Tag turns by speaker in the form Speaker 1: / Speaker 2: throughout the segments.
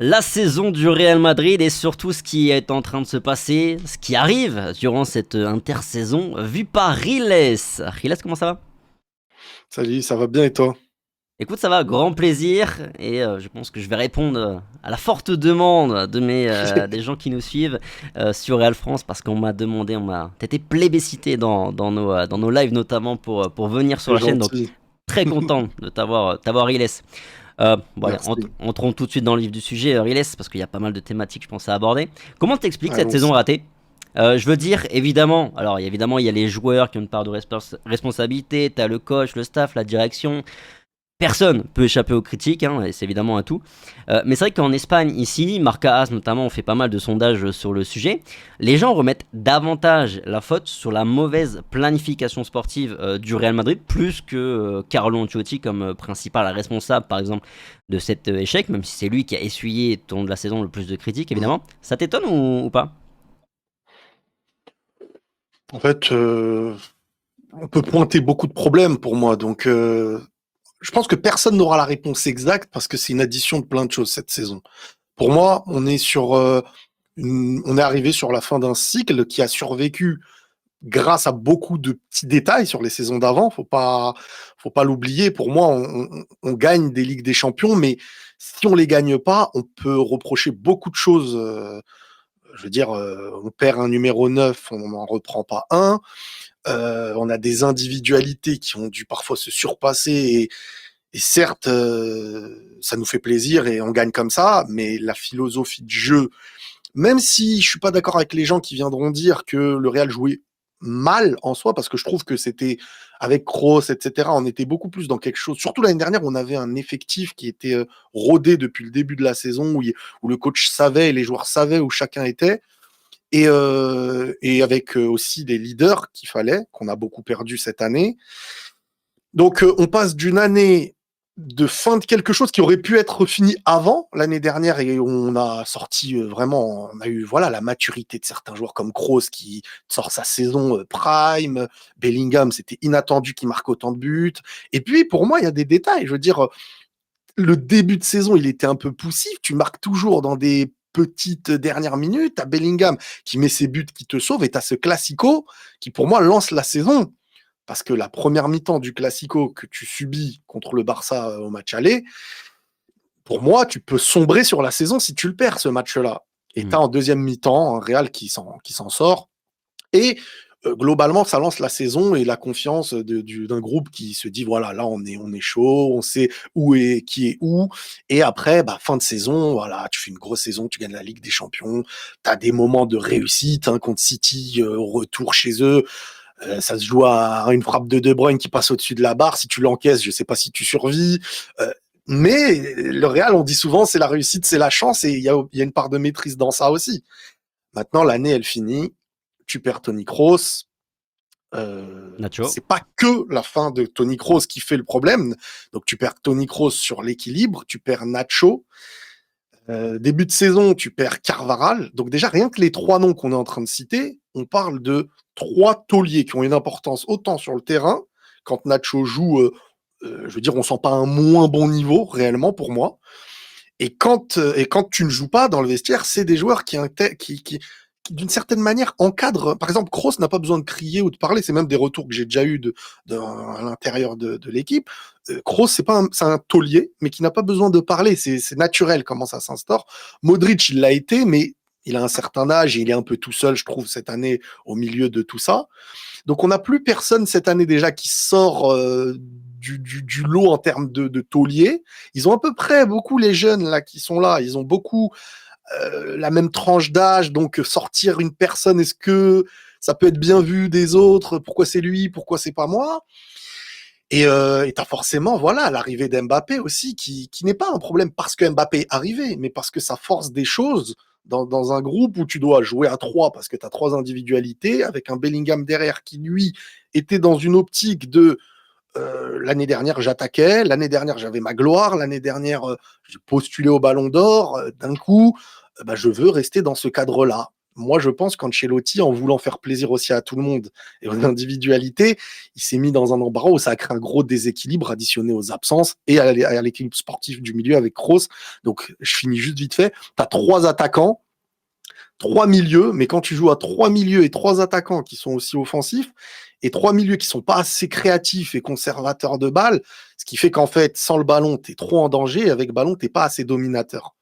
Speaker 1: La saison du Real Madrid et surtout ce qui est en train de se passer, ce qui arrive durant cette intersaison vue par Riles. Riles, comment ça va?
Speaker 2: Salut, ça va bien et toi?
Speaker 1: Écoute, ça va, grand plaisir et je pense que je vais répondre à la forte demande des gens qui nous suivent sur Real France parce qu'on m'a demandé, on m'a été plébiscité dans nos lives notamment pour venir sur
Speaker 2: C'est
Speaker 1: la chaîne, donc
Speaker 2: gentil.
Speaker 1: très content de t'avoir Riles. Bon, allez,
Speaker 2: Merci.
Speaker 1: entrons tout de suite dans le vif du sujet, Riles, parce qu'il y a pas mal de thématiques, je pense, à aborder. Comment t'expliques cette saison
Speaker 2: Allons-y.
Speaker 1: ratée? Je veux dire, évidemment, alors évidemment, il y a les joueurs qui ont une part de responsabilité, t'as le coach, le staff, la direction. Personne peut échapper aux critiques, hein, et c'est évidemment un tout. Mais c'est vrai qu'en Espagne, ici, Marca As notamment, on fait pas mal de sondages sur le sujet. Les gens remettent davantage la faute sur la mauvaise planification sportive du Real Madrid, plus que Carlo Ancelotti comme principal responsable, par exemple, de cet échec, même si c'est lui qui a essuyé tout au long de la saison le plus de critiques,
Speaker 2: Mm.
Speaker 1: évidemment. Ça t'étonne ou pas?
Speaker 2: En fait, on peut pointer beaucoup de problèmes pour moi. Donc, je pense que personne n'aura la réponse exacte parce que c'est une addition de plein de choses cette saison. Pour moi, on est arrivé sur la fin d'un cycle qui a survécu grâce à beaucoup de petits détails sur les saisons d'avant. Faut pas l'oublier. Pour moi, on gagne des Ligues des Champions, mais si on les gagne pas, on peut reprocher beaucoup de choses. Je veux dire, on perd un numéro 9, on n'en reprend pas un. On a des individualités qui ont dû parfois se surpasser et certes, ça nous fait plaisir et on gagne comme ça, mais la philosophie de jeu, même si je suis pas d'accord avec les gens qui viendront dire que le Real jouait mal en soi, parce que je trouve que c'était avec Kroos, etc., on était beaucoup plus dans quelque chose. Surtout l'année dernière, on avait un effectif qui était rodé depuis le début de la saison, où le coach savait et les joueurs savaient où chacun était. Et avec aussi des leaders qu'il fallait, qu'on a beaucoup perdu cette année. Donc on passe d'une année de fin de quelque chose qui aurait pu être fini avant l'année dernière et on a sorti vraiment, on a eu voilà la maturité de certains joueurs comme Kroos qui sort sa saison prime, Bellingham c'était inattendu qu'il marque autant de buts. Et puis pour moi il y a des détails, je veux dire le début de saison, il était un peu poussif. Tu marques toujours dans des petites dernières minutes. T'as Bellingham qui met ses buts, qui te sauve, et t'as ce Classico qui, pour moi, lance la saison. Parce que la première mi-temps du Classico que tu subis contre le Barça au match aller, pour moi, tu peux sombrer sur la saison si tu le perds, ce match-là. Et
Speaker 1: Hmm.
Speaker 2: t'as en deuxième mi-temps un Real qui s'en sort. Et globalement, ça lance la saison et la confiance d'un groupe qui se dit voilà, là on est chaud, on sait où est qui est où. Et après, bah, fin de saison, voilà, tu fais une grosse saison, tu gagnes la Ligue des Champions, tu as des moments de réussite hein, contre City, au retour chez eux. Ça se joue à une frappe de De Bruyne qui passe au-dessus de la barre. Si tu l'encaisses, je sais pas si tu survis. Euh, mais le Real, on dit souvent, c'est la réussite, c'est la chance, et il y a une part de maîtrise dans ça aussi. Maintenant, l'année, elle finit. Tu perds Tony Kroos.
Speaker 1: Nacho.
Speaker 2: C'est pas que la fin de Tony Kroos qui fait le problème. Donc tu perds Tony Kroos sur l'équilibre, tu perds Nacho. Début de saison, tu perds Carvaral. Donc déjà, rien que les trois noms qu'on est en train de citer, on parle de trois tauliers qui ont une importance autant sur le terrain, quand Nacho joue, je veux dire, on sent pas un moins bon niveau réellement pour moi. Et quand tu ne joues pas dans le vestiaire, c'est des joueurs qui, d'une certaine manière, encadrent. Par exemple, Kroos n'a pas besoin de crier ou de parler. C'est même des retours que j'ai déjà eu à l'intérieur de l'équipe. Kroos, c'est un taulier, mais qui n'a pas besoin de parler. C'est naturel comment ça s'instaure. Modric, il l'a été, mais il a un certain âge et il est un peu tout seul, je trouve, cette année au milieu de tout ça. Donc on n'a plus personne cette année déjà qui sort du lot en termes de taulier. Ils ont à peu près beaucoup les jeunes là qui sont là. Ils ont beaucoup la même tranche d'âge. Donc sortir une personne, est-ce que ça peut être bien vu des autres? Pourquoi c'est lui? Pourquoi c'est pas moi? Et t'as forcément voilà l'arrivée d'Mbappé aussi qui n'est pas un problème parce que Mbappé est arrivé, mais parce que ça force des choses dans un groupe où tu dois jouer à trois parce que tu as trois individualités avec un Bellingham derrière qui lui était dans une optique de l'année dernière j'attaquais, l'année dernière j'avais ma gloire, l'année dernière j'ai postulé au Ballon d'Or, d'un coup bah, je veux rester dans ce cadre-là. moi, je pense qu'Ancelotti, en voulant faire plaisir aussi à tout le monde et aux individualités, il s'est mis dans un embarras où ça a créé un gros déséquilibre additionné aux absences et à l'équilibre sportif du milieu avec Kroos. Donc, je finis juste vite fait. Tu as 3 attaquants, 3 milieux, mais quand tu joues à 3 milieux et 3 attaquants qui sont aussi offensifs, et 3 milieux qui sont pas assez créatifs et conservateurs de balles, ce qui fait qu'en fait, sans le ballon, tu es trop en danger, et avec le ballon, tu pas assez dominateur.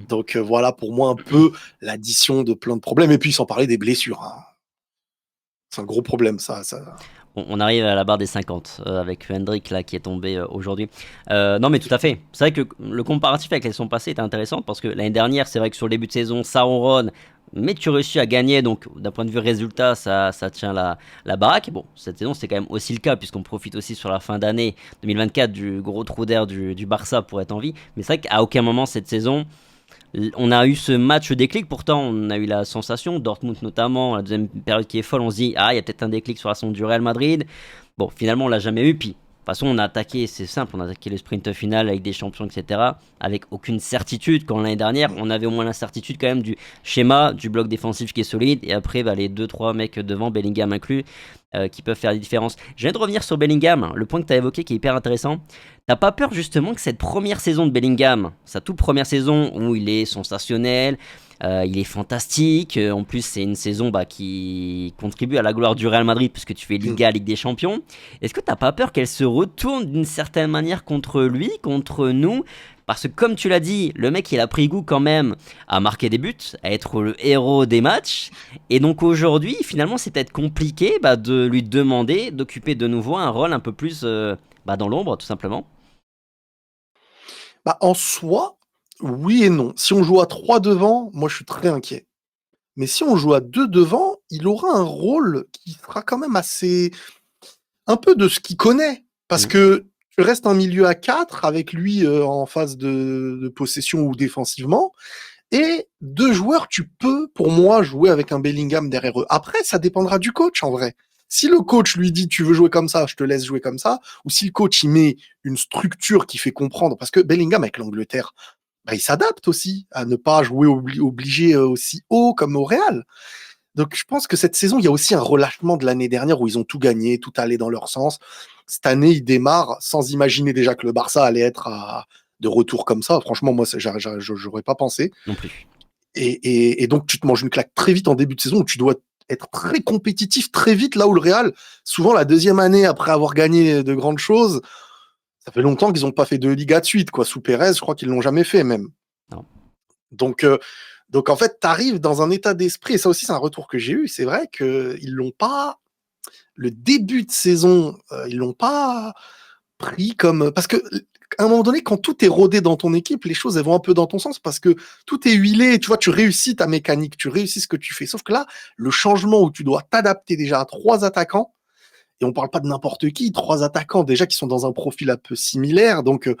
Speaker 2: Donc voilà pour moi un peu l'addition de plein de problèmes. Et puis sans parler des blessures. Hein. C'est un gros problème ça.
Speaker 1: On arrive à la barre des 50 avec Hendrick là qui est tombé aujourd'hui. Non mais tout à fait. C'est vrai que le comparatif avec la saison passée était intéressant parce que l'année dernière, c'est vrai que sur le début de saison, ça ronronne, mais tu réussis à gagner. Donc d'un point de vue résultat, ça tient la baraque. Bon, cette saison c'est quand même aussi le cas puisqu'on profite aussi sur la fin d'année 2024 du gros trou d'air du Barça pour être en vie. Mais c'est vrai qu'à aucun moment cette saison on a eu ce match déclic, pourtant on a eu la sensation, Dortmund notamment, la deuxième période qui est folle, on se dit ah il y a peut-être un déclic sur la saison du Real Madrid. Bon finalement on l'a jamais eu, puis de toute façon on a attaqué, c'est simple, on a attaqué le sprint final avec des champions etc. Avec aucune certitude, quand l'année dernière on avait au moins l'incertitude quand même du schéma, du bloc défensif qui est solide, et après les 2-3 mecs devant, Bellingham inclus, qui peuvent faire la différence. Je viens de revenir sur Bellingham, le point que tu as évoqué qui est hyper intéressant. T'as pas peur justement que cette première saison de Bellingham, sa toute première saison où il est sensationnel, il est fantastique, en plus c'est une saison qui contribue à la gloire du Real Madrid puisque tu fais Liga, Ligue des Champions, est-ce que t'as pas peur qu'elle se retourne d'une certaine manière contre lui, contre nous? Parce que comme tu l'as dit, le mec il a pris goût quand même à marquer des buts, à être le héros des matchs, et donc aujourd'hui finalement c'est peut-être compliqué de lui demander d'occuper de nouveau un rôle un peu plus dans l'ombre tout simplement.
Speaker 2: En soi, oui et non. Si on joue à 3 devant, moi je suis très inquiet. Mais si on joue à 2 devant, il aura un rôle qui sera quand même assez un peu de ce qu'il connaît. Parce que tu restes un milieu à 4 avec lui en phase de possession ou défensivement. Et 2 joueurs, tu peux, pour moi, jouer avec un Bellingham derrière eux. Après, ça dépendra du coach, en vrai. Si le coach lui dit tu veux jouer comme ça, je te laisse jouer comme ça, ou si le coach il met une structure qui fait comprendre, parce que Bellingham avec l'Angleterre, il s'adapte aussi à ne pas jouer obligé aussi haut comme au Real. Donc je pense que cette saison, il y a aussi un relâchement de l'année dernière où ils ont tout gagné, tout allait dans leur sens. Cette année, ils démarrent sans imaginer déjà que le Barça allait être de retour comme ça. Franchement, moi, j'aurais pas pensé.
Speaker 1: Non plus.
Speaker 2: Et donc, tu te manges une claque très vite en début de saison où tu dois être très compétitif très vite, là où le Real, souvent la deuxième année après avoir gagné de grandes choses, ça fait longtemps qu'ils n'ont pas fait de Liga de suite, quoi. Sous Pérez, je crois qu'ils l'ont jamais fait même.
Speaker 1: Non.
Speaker 2: Donc en fait, tu arrives dans un état d'esprit, et ça aussi c'est un retour que j'ai eu, c'est vrai qu'ils l'ont pas, le début de saison, ils l'ont pas pris comme... Parce que à un moment donné, quand tout est rodé dans ton équipe, les choses elles vont un peu dans ton sens parce que tout est huilé, tu vois, tu réussis ta mécanique, tu réussis ce que tu fais. Sauf que là, le changement où tu dois t'adapter déjà à 3 attaquants, et on parle pas de n'importe qui, 3 attaquants déjà qui sont dans un profil un peu similaire, donc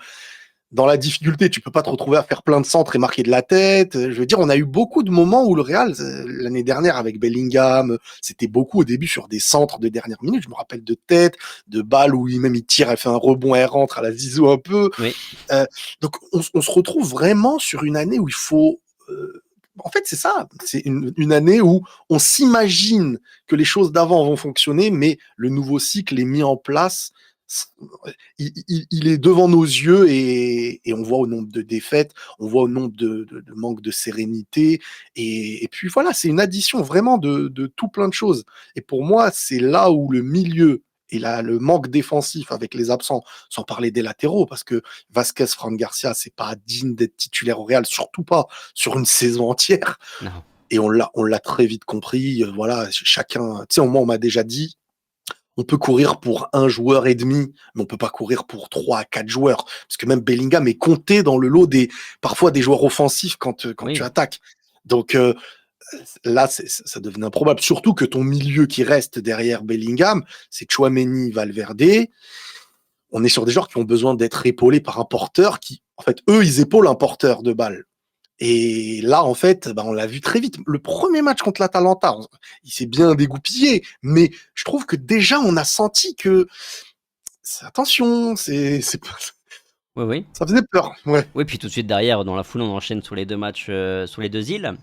Speaker 2: dans la difficulté, tu peux pas te retrouver à faire plein de centres et marquer de la tête. Je veux dire, on a eu beaucoup de moments où le Real, l'année dernière avec Bellingham, c'était beaucoup au début sur des centres de dernière minute. Je me rappelle de tête, de balles où même il tire, elle fait un rebond, elle rentre à la Zizou un peu.
Speaker 1: Oui.
Speaker 2: Donc on se retrouve vraiment sur une année où il faut... en fait, c'est ça. C'est une année où on s'imagine que les choses d'avant vont fonctionner, mais le nouveau cycle est mis en place. Il est devant nos yeux et on voit au nombre de défaites, on voit au nombre de manque de sérénité. Et puis voilà, c'est une addition vraiment de tout plein de choses. Et pour moi, c'est là où le milieu et là, le manque défensif avec les absents, sans parler des latéraux, parce que Vasquez, Fran Garcia, c'est pas digne d'être titulaire au Real, surtout pas sur une saison entière.
Speaker 1: Non.
Speaker 2: Et on l'a très vite compris. Voilà, chacun, tu sais, au moins on m'a déjà dit, on peut courir pour un joueur et demi, mais on peut pas courir pour 3 à 4 joueurs. Parce que même Bellingham est compté dans le lot parfois des joueurs offensifs quand
Speaker 1: Oui.
Speaker 2: tu attaques. Donc là, ça devenait improbable. Surtout que ton milieu qui reste derrière Bellingham, c'est Tchouaméni, Valverde. On est sur des joueurs qui ont besoin d'être épaulés par un porteur qui, en fait, eux, ils épaulent un porteur de balle. Et là, en fait, on l'a vu très vite. Le premier match contre l'Atalanta, il s'est bien dégoupillé, mais je trouve que déjà, on a senti que attention,
Speaker 1: Oui, oui.
Speaker 2: Ça faisait peur. Ouais.
Speaker 1: Oui, puis tout de suite derrière, dans la foule, on enchaîne sur les deux matchs, sur les deux îles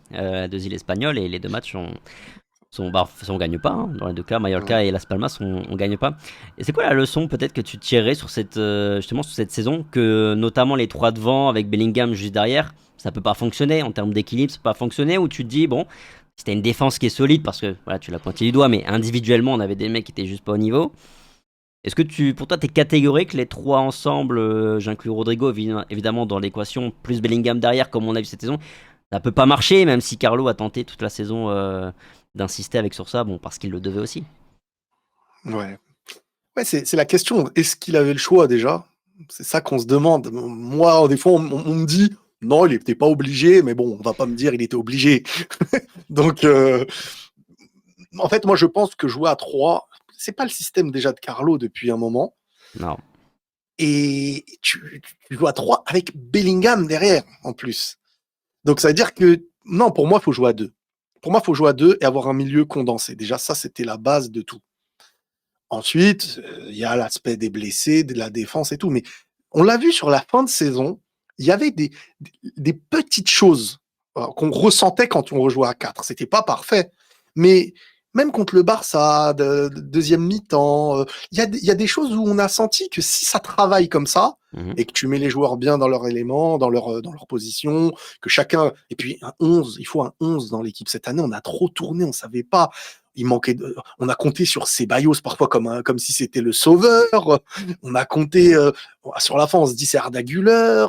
Speaker 1: espagnoles, et les deux matchs on gagne pas, hein. Dans les deux cas,
Speaker 2: Mm.
Speaker 1: Mallorca et Las Palmas, on gagne pas. Et c'est quoi la leçon peut-être que tu tirerais sur justement sur cette saison, que notamment les trois devant avec Bellingham juste derrière, ça peut pas fonctionner en termes d'équilibre, ça peut pas fonctionner, où tu te dis bon, c'était une défense qui est solide parce que voilà, tu l'as pointé du doigt, mais individuellement, on avait des mecs qui étaient juste pas au niveau. Est-ce que pour toi, t'es catégorique, les trois ensemble, j'inclus Rodrigo évidemment dans l'équation, plus Bellingham derrière, comme on a vu cette saison, ça peut pas marcher, même si Carlo a tenté toute la saison d'insister avec sur ça, bon, parce qu'il le devait aussi.
Speaker 2: Ouais. Ouais, c'est la question. Est-ce qu'il avait le choix déjà? C'est ça qu'on se demande. Moi, des fois, on me dit non, il n'était pas obligé, mais bon, on va pas me dire il était obligé. Donc, en fait, moi, je pense que jouer à 3, c'est pas le système déjà de Carlo depuis un moment.
Speaker 1: Non.
Speaker 2: Et tu joues à 3 avec Bellingham derrière, en plus. Donc, ça veut dire que non, pour moi, il faut jouer à 2. Pour moi, il faut jouer à 2 et avoir un milieu condensé. Déjà, ça, c'était la base de tout. Ensuite, il y a l'aspect des blessés, de la défense et tout. Mais on l'a vu sur la fin de saison, il y avait des petites choses qu'on ressentait quand on rejouait à 4. C'était pas parfait. Mais même contre le Barça, deuxième mi-temps, il y a des choses où on a senti que si ça travaille comme ça,
Speaker 1: Mhm.
Speaker 2: et que tu mets les joueurs bien dans leur élément, dans leur position, que chacun. Et puis un 11, il faut un 11 dans l'équipe. Cette année, on a trop tourné, on savait pas. On a compté sur Ceballos parfois comme si c'était le sauveur. On a compté sur la fin, on se dit c'est Arda Güler.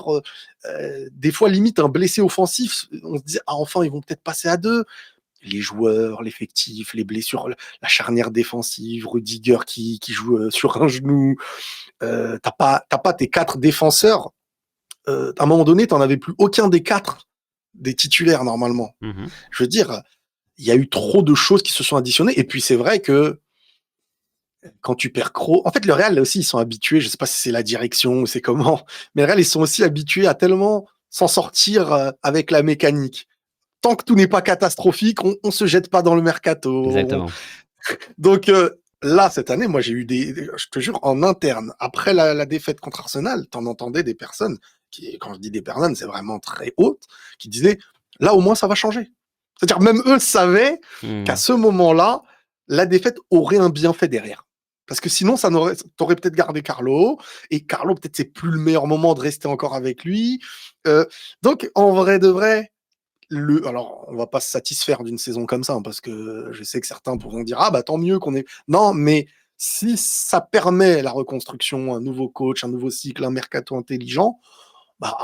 Speaker 2: Des fois, limite un blessé offensif, on se dit ah enfin ils vont peut-être passer à 2. Les joueurs, l'effectif, les blessures, la charnière défensive, Rudiger qui joue sur un genou. T'as pas tes 4 défenseurs. À un moment donné, t'en avais plus aucun des 4 des titulaires normalement.
Speaker 1: Mhm.
Speaker 2: Je veux dire, il y a eu trop de choses qui se sont additionnées. Et puis c'est vrai que quand tu perds Kroos, en fait le Real là aussi ils sont habitués. Je sais pas si c'est la direction ou c'est comment, mais le Real ils sont aussi habitués à tellement s'en sortir avec la mécanique. Tant que tout n'est pas catastrophique, on se jette pas dans le mercato.
Speaker 1: Exactement.
Speaker 2: Donc là, cette année, moi, j'ai eu je te jure, en interne, après la défaite contre Arsenal, t'en entendais des personnes, quand je dis des personnes, c'est vraiment très haute, qui disaient, là, au moins, ça va changer. C'est-à-dire, même eux savaient qu'à
Speaker 1: Mhm.
Speaker 2: ce moment-là, la défaite aurait un bienfait derrière. Parce que sinon, t'aurais peut-être gardé Carlo, et Carlo, peut-être, c'est plus le meilleur moment de rester encore avec lui. Euh, donc, en vrai de vrai, alors, on va pas se satisfaire d'une saison comme ça, hein, parce que je sais que certains pourront dire ah bah tant mieux qu'on ait. Non, mais si ça permet la reconstruction, un nouveau coach, un nouveau cycle, un mercato intelligent, bah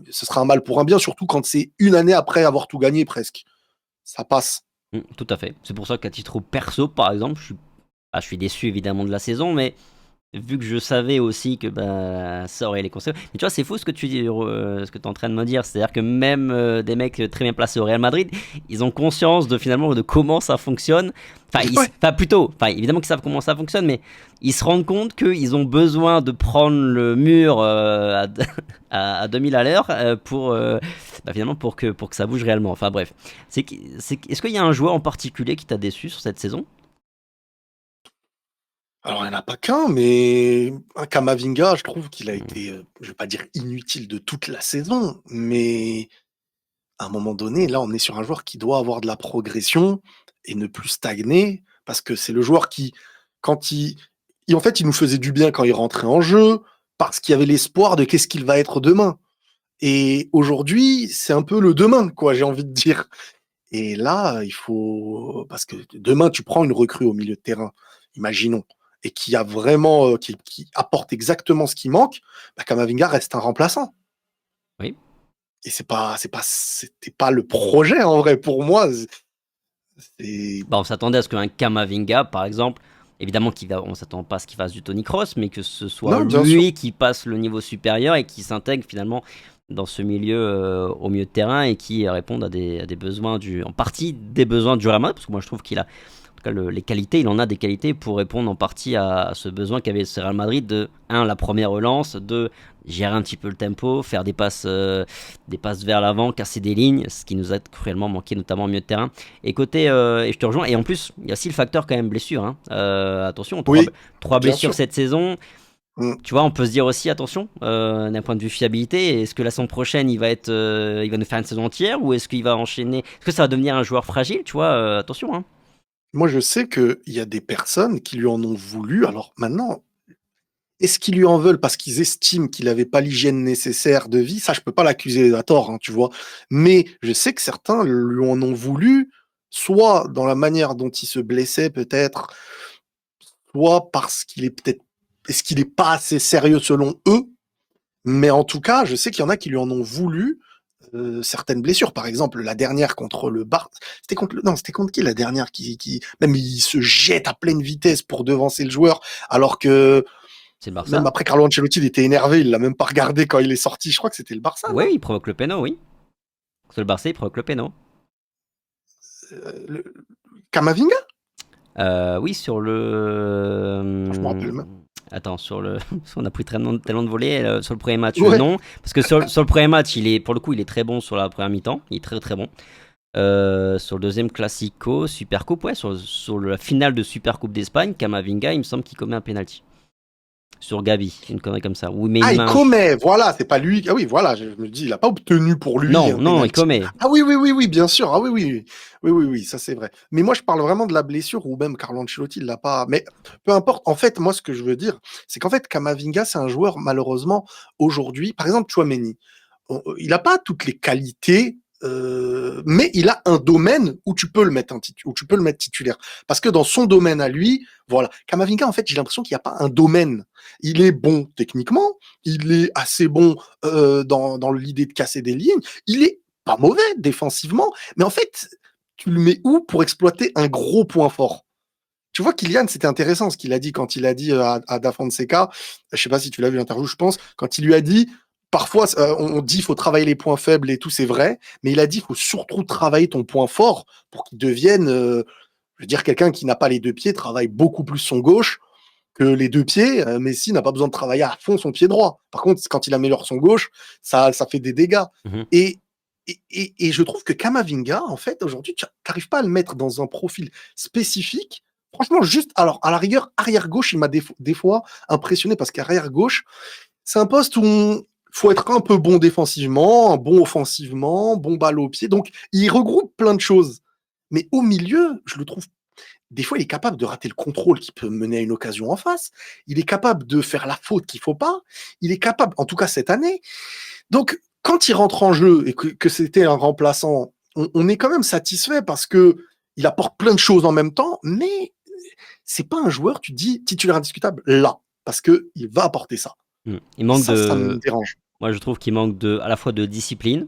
Speaker 2: ce sera un mal pour un bien, surtout quand c'est une année après avoir tout gagné presque. Ça passe.
Speaker 1: Tout à fait. C'est pour ça qu'à titre perso, par exemple, je suis déçu évidemment de la saison, mais vu que je savais aussi que bah, ça aurait les conséquences. Mais tu vois, c'est fou ce que tu dis, ce que tu es en train de me dire. C'est-à-dire que même des mecs très bien placés au Real Madrid, ils ont conscience de finalement de comment ça fonctionne. Enfin,
Speaker 2: Ouais.
Speaker 1: évidemment qu'ils savent comment ça fonctionne, mais ils se rendent compte qu'ils ont besoin de prendre le mur à 2000 à l'heure finalement pour que ça bouge réellement. Enfin bref. Est-ce qu'il y a un joueur en particulier qui t'a déçu sur cette saison?
Speaker 2: Alors, il n'y en a pas qu'un, mais un Kamavinga, je trouve qu'il a été, je vais pas dire inutile de toute la saison, mais à un moment donné, là, on est sur un joueur qui doit avoir de la progression et ne plus stagner, parce que c'est le joueur qui, quand en fait, il nous faisait du bien quand il rentrait en jeu, parce qu'il y avait l'espoir de qu'est-ce qu'il va être demain. Et aujourd'hui, c'est un peu le demain, quoi, j'ai envie de dire. Et là, il faut, parce que demain, tu prends une recrue au milieu de terrain, imaginons, et qui a vraiment, qui apporte exactement ce qui manque, bah, Kamavinga reste un remplaçant.
Speaker 1: Oui.
Speaker 2: Et c'était pas le projet en vrai pour moi. C'est
Speaker 1: Bah, on s'attendait à ce qu'un Kamavinga, par exemple, évidemment on s'attend pas à ce qu'il fasse du Tony Cross, mais que ce soit
Speaker 2: non, bien sûr.
Speaker 1: lui qui passe le niveau supérieur et qui s'intègre finalement dans ce milieu au milieu de terrain et qui réponde à des besoins en partie des besoins du Real Madrid, parce que moi je trouve qu'il a en tout cas les qualités, il en a des qualités pour répondre en partie à ce besoin qu'avait ce Real Madrid de la première relance, de gérer un petit peu le tempo, faire des passes vers l'avant, casser des lignes, ce qui nous a cruellement manqué notamment au milieu de terrain. Et je te rejoins. Et en plus, il y a aussi le facteur quand même blessure, hein. Attention, trois,
Speaker 2: Oui,
Speaker 1: trois
Speaker 2: bien
Speaker 1: blessures
Speaker 2: sûr.
Speaker 1: cette saison.
Speaker 2: Mm.
Speaker 1: Tu vois, on peut se dire aussi, attention, d'un point de vue fiabilité, est-ce que la saison prochaine, il va nous faire une saison entière ou est-ce qu'il va enchaîner? Est-ce que ça va devenir un joueur fragile? Tu vois, attention, hein.
Speaker 2: Moi, je sais qu'il y a des personnes qui lui en ont voulu. Alors maintenant, est-ce qu'ils lui en veulent parce qu'ils estiment qu'il n'avait pas l'hygiène nécessaire de vie? Ça, je peux pas l'accuser à tort, hein, tu vois. Mais je sais que certains lui en ont voulu, soit dans la manière dont il se blessait peut-être, soit parce qu'il est peut-être, est-ce qu'il n'est pas assez sérieux selon eux? Mais en tout cas, je sais qu'il y en a qui lui en ont voulu certaines blessures. Par exemple, la dernière contre le Barça. C'était contre non, c'était contre qui la dernière qui même il se jette à pleine vitesse pour devancer le joueur, alors que
Speaker 1: C'est le
Speaker 2: même
Speaker 1: Barça?
Speaker 2: après Carlo Ancelotti, il était énervé, il l'a même pas regardé quand il est sorti. Je crois que c'était le Barça,
Speaker 1: Oui,
Speaker 2: non?
Speaker 1: il provoque le péno, oui. Sur le Barça, il provoque le péno.
Speaker 2: Le Camavinga?
Speaker 1: Oui, sur le.
Speaker 2: Je me rappelle même.
Speaker 1: Attends, sur le. On a pris tellement de volets. Sur le premier match,
Speaker 2: Ouais.
Speaker 1: non. Parce que sur le premier match, pour le coup, il est très bon sur la première mi-temps. Il est très très bon. Sur le deuxième Classico, Supercoupe, ouais, sur la finale de Supercoupe d'Espagne, Camavinga, il me semble qu'il commet un penalty. Sur Gavi, une connerie comme ça. Oui, mais
Speaker 2: Ah,
Speaker 1: une
Speaker 2: il
Speaker 1: main.
Speaker 2: commet, voilà, c'est pas lui. Ah oui, voilà, je me dis, il a pas obtenu pour lui
Speaker 1: Non,
Speaker 2: un
Speaker 1: non, il
Speaker 2: penalty.
Speaker 1: commet.
Speaker 2: Ah oui, oui, oui, oui, bien sûr. Ah oui, oui, oui, oui, oui, ça c'est vrai. Mais moi, je parle vraiment de la blessure ou même Carlo Ancelotti, il l'a pas. Mais peu importe. En fait, moi, ce que je veux dire, c'est qu'en fait, Camavinga, c'est un joueur malheureusement aujourd'hui. Par exemple, Chouameni, il n'a pas toutes les qualités. Mais il a un domaine où tu peux le mettre où tu peux le mettre titulaire parce que dans son domaine à lui, voilà. Camavinga, en fait, j'ai l'impression qu'il n'y a pas un domaine. Il est bon techniquement, il est assez bon dans l'idée de casser des lignes, il est pas mauvais défensivement, mais en fait, tu le mets où pour exploiter un gros point fort? Tu vois, Kylian, c'était intéressant ce qu'il a dit quand il a dit à Da Fonseca, je sais pas si tu l'as vu l'interview, je pense, quand il lui a dit, parfois on dit il faut travailler les points faibles et tout, c'est vrai, mais il a dit il faut surtout travailler ton point fort pour qu'il devienne, je veux dire, quelqu'un qui n'a pas les deux pieds travaille beaucoup plus son gauche que les deux pieds. Messi n'a pas besoin de travailler à fond son pied droit. Par contre, quand il améliore son gauche, ça fait des dégâts.
Speaker 1: Mhm.
Speaker 2: Et, et je trouve que Kamavinga, en fait, aujourd'hui, tu n'arrives pas à le mettre dans un profil spécifique. Franchement, juste, alors, à la rigueur, arrière-gauche, il m'a des fois impressionné parce qu'arrière-gauche, c'est un poste où il faut être un peu bon défensivement, bon offensivement, bon balle au pied. Donc, il regroupe plein de choses. Mais au milieu, je le trouve des fois, il est capable de rater le contrôle qui peut mener à une occasion en face. Il est capable de faire la faute qu'il faut pas. Il est capable, en tout cas cette année. Donc, quand il rentre en jeu et que c'était un remplaçant, on est quand même satisfait parce que il apporte plein de choses en même temps, mais c'est pas un joueur, tu dis, titulaire indiscutable là, parce que il va apporter ça.
Speaker 1: Il
Speaker 2: Et
Speaker 1: manque
Speaker 2: ça me
Speaker 1: de.
Speaker 2: dérange.
Speaker 1: Moi, je trouve qu'il manque à la fois de discipline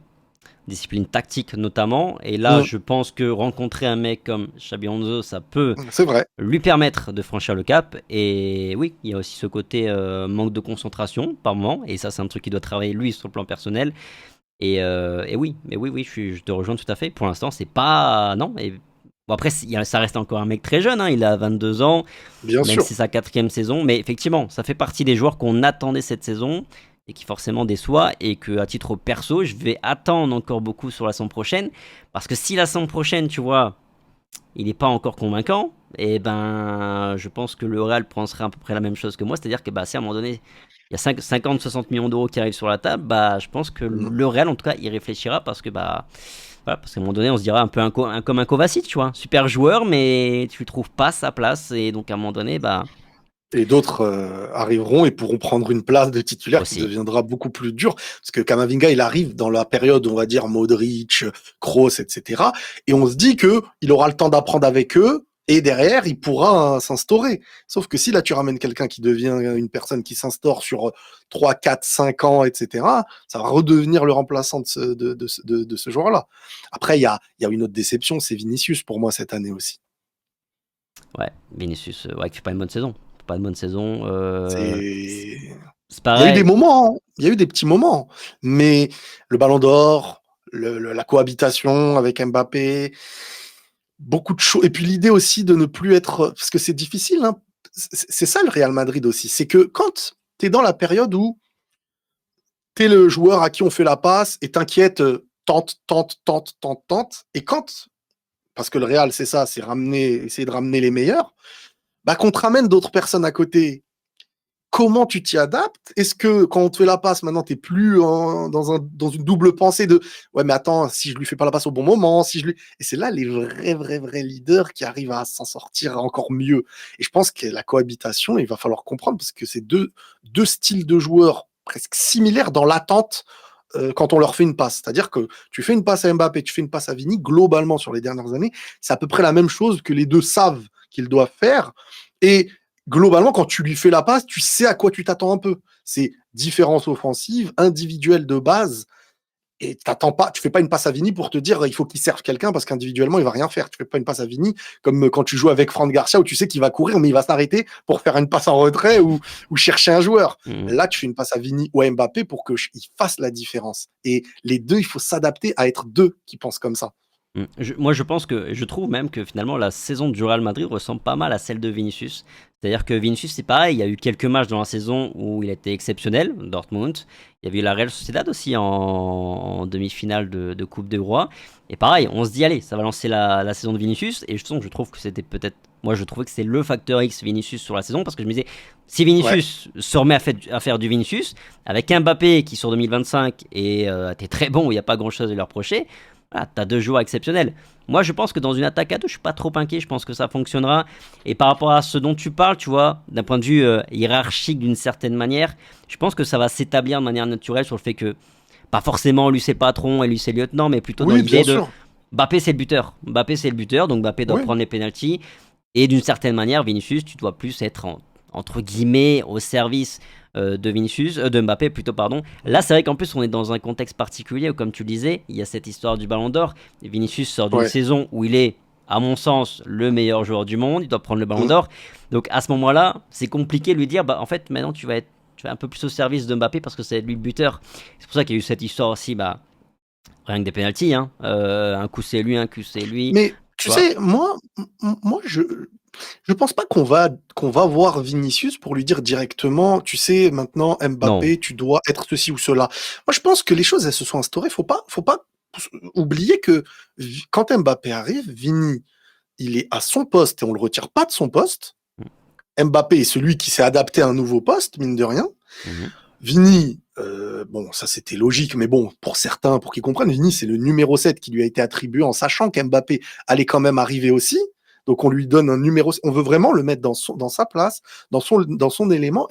Speaker 1: tactique notamment. Et là,
Speaker 2: Mm,
Speaker 1: je pense que rencontrer un mec comme Xabi Alonso, ça peut
Speaker 2: c'est vrai.
Speaker 1: lui permettre de franchir le cap. Et oui, il y a aussi ce côté manque de concentration par moment. Et ça, c'est un truc qu'il doit travailler lui sur le plan personnel. Et oui, mais oui, oui, je te rejoins tout à fait. Pour l'instant, c'est pas. Non. Et bon, après, ça reste encore un mec très jeune. Hein, il a 22 ans,
Speaker 2: Bien
Speaker 1: même si
Speaker 2: sûr.
Speaker 1: c'est sa quatrième saison. Mais effectivement, ça fait partie des joueurs qu'on attendait cette saison et qui forcément déçoit. Et que à titre perso, je vais attendre encore beaucoup sur la saison prochaine. Parce que si la saison prochaine, tu vois, il n'est pas encore convaincant, et ben, je pense que le Real penserait à peu près la même chose que moi. C'est-à-dire que bah, si à un moment donné, il y a 50-60 millions d'euros qui arrivent sur la table, bah, je pense que
Speaker 2: Mm.
Speaker 1: le Real, en tout cas, il réfléchira parce que, bah, voilà, parce qu'à un moment donné, on se dira un peu comme un Kovacic, tu vois. Super joueur, mais tu ne trouves pas sa place. Et donc, à un moment donné, bah,
Speaker 2: Et d'autres arriveront et pourront prendre une place de titulaire qui
Speaker 1: aussi.
Speaker 2: deviendra beaucoup plus dure. Parce que Kamavinga, il arrive dans la période, on va dire, Modric, Kroos, etc. Et on se dit que il aura le temps d'apprendre avec eux et derrière, il pourra s'instaurer. Sauf que si là, tu ramènes quelqu'un qui devient une personne qui s'instaure sur 3, 4, 5 ans, etc., ça va redevenir le remplaçant de ce joueur-là. Après, il y a une autre déception, c'est Vinicius pour moi cette année aussi.
Speaker 1: Ouais, Vinicius, ouais, qui fait pas une bonne saison. Pas une bonne saison.
Speaker 2: C'est
Speaker 1: C'est
Speaker 2: Il y a eu des
Speaker 1: pareil.
Speaker 2: moments, hein. Il y a eu des petits moments, mais le Ballon d'Or, la cohabitation avec Mbappé, beaucoup de choses. Et puis l'idée aussi de ne plus être, parce que c'est difficile, hein. C'est ça le Real Madrid aussi, c'est que quand tu es dans la période où tu es le joueur à qui on fait la passe et t'inquiète, tente, tente, tente, tente, tente, et quand, parce que le Real c'est ça, c'est essayer de ramener les meilleurs, bah qu'on te ramène d'autres personnes à côté comment tu t'y adaptes? Est-ce que quand on te fait la passe, maintenant, tu n'es plus dans une double pensée de ouais, mais attends, si je lui fais pas la passe au bon moment, si je lui. Et c'est là les vrais leaders qui arrivent à s'en sortir encore mieux. Et je pense que la cohabitation, il va falloir comprendre parce que c'est deux styles de joueurs presque similaires dans l'attente quand on leur fait une passe. C'est-à-dire que tu fais une passe à Mbappé, tu fais une passe à Vini, globalement, sur les dernières années, c'est à peu près la même chose que les deux savent qu'ils doivent faire. Et globalement, quand tu lui fais la passe, tu sais à quoi tu t'attends un peu. C'est différence offensive, individuelle de base, et t'attends pas, tu fais pas une passe à Vini pour te dire il faut qu'il serve quelqu'un parce qu'individuellement il va rien faire. Tu fais pas une passe à Vini comme quand tu joues avec Fran Garcia où tu sais qu'il va courir mais il va s'arrêter pour faire une passe en retrait ou chercher un joueur. Là, tu fais une passe à Vini ou à Mbappé pour qu'il fasse la différence. Et les deux, il faut s'adapter à être deux qui pensent comme ça.
Speaker 1: Moi, je trouve même que finalement la saison du Real Madrid ressemble pas mal à celle de Vinicius. C'est-à-dire que Vinicius, c'est pareil, il y a eu quelques matchs dans la saison où il a été exceptionnel, Dortmund. Il y avait eu la Real Sociedad aussi en demi-finale de Coupe des Rois. Et pareil, on se dit, allez, ça va lancer la saison de Vinicius. Et je trouve que c'était peut-être. Moi, je trouvais que c'est le facteur X Vinicius sur la saison parce que je me disais, si Vinicius se remet à faire du Vinicius, avec un Mbappé qui sur 2025 et était très bon, il n'y a pas grand-chose à lui reprocher. Ah, t'as deux joueurs exceptionnels. Moi, je pense que dans une attaque à deux, je suis pas trop inquiet. Je pense que ça fonctionnera. Et par rapport à ce dont tu parles, tu vois, d'un point de vue hiérarchique d'une certaine manière, je pense que ça va s'établir de manière naturelle sur le fait que, pas forcément lui c'est patron et lui c'est lieutenant, mais plutôt dans
Speaker 2: Oui,
Speaker 1: l'idée
Speaker 2: bien
Speaker 1: de
Speaker 2: sûr.
Speaker 1: Mbappé c'est le buteur. Mbappé c'est le buteur, donc Mbappé doit
Speaker 2: Oui.
Speaker 1: prendre les pénaltys. Et d'une certaine manière, Vinicius, tu dois plus être entre guillemets au service de Mbappé plutôt, pardon. Là, c'est vrai qu'en plus, on est dans un contexte particulier où, comme tu le disais, il y a cette histoire du Ballon d'Or. Et Vinicius sort d'une
Speaker 2: Ouais.
Speaker 1: saison où il est, à mon sens, le meilleur joueur du monde. Il doit prendre le Ballon
Speaker 2: Mm.
Speaker 1: d'Or. Donc, à ce moment-là, c'est compliqué de lui dire, bah, en fait, maintenant, tu vas un peu plus au service de Mbappé parce que c'est lui le buteur. C'est pour ça qu'il y a eu cette histoire aussi, bah, rien que des pénaltys, hein. Un coup c'est lui, un coup c'est lui.
Speaker 2: Mais
Speaker 1: Tu
Speaker 2: tu
Speaker 1: vois.
Speaker 2: sais, moi, je pense pas qu'on va voir Vinicius pour lui dire directement, tu sais, maintenant
Speaker 1: Non.
Speaker 2: Mbappé, tu dois être ceci ou cela. Moi, je pense que les choses elles se sont instaurées. Faut pas oublier que quand Mbappé arrive, Vini, il est à son poste et on le retire pas de son poste. Mbappé est celui qui s'est adapté à un nouveau poste, mine de rien.
Speaker 1: Mhm.
Speaker 2: Vini, bon, ça c'était logique, mais bon, pour certains, pour qu'ils comprennent, Vini, c'est le numéro 7 qui lui a été attribué en sachant qu'Mbappé allait quand même arriver aussi. Donc on lui donne un numéro, on veut vraiment le mettre dans sa place, dans son élément.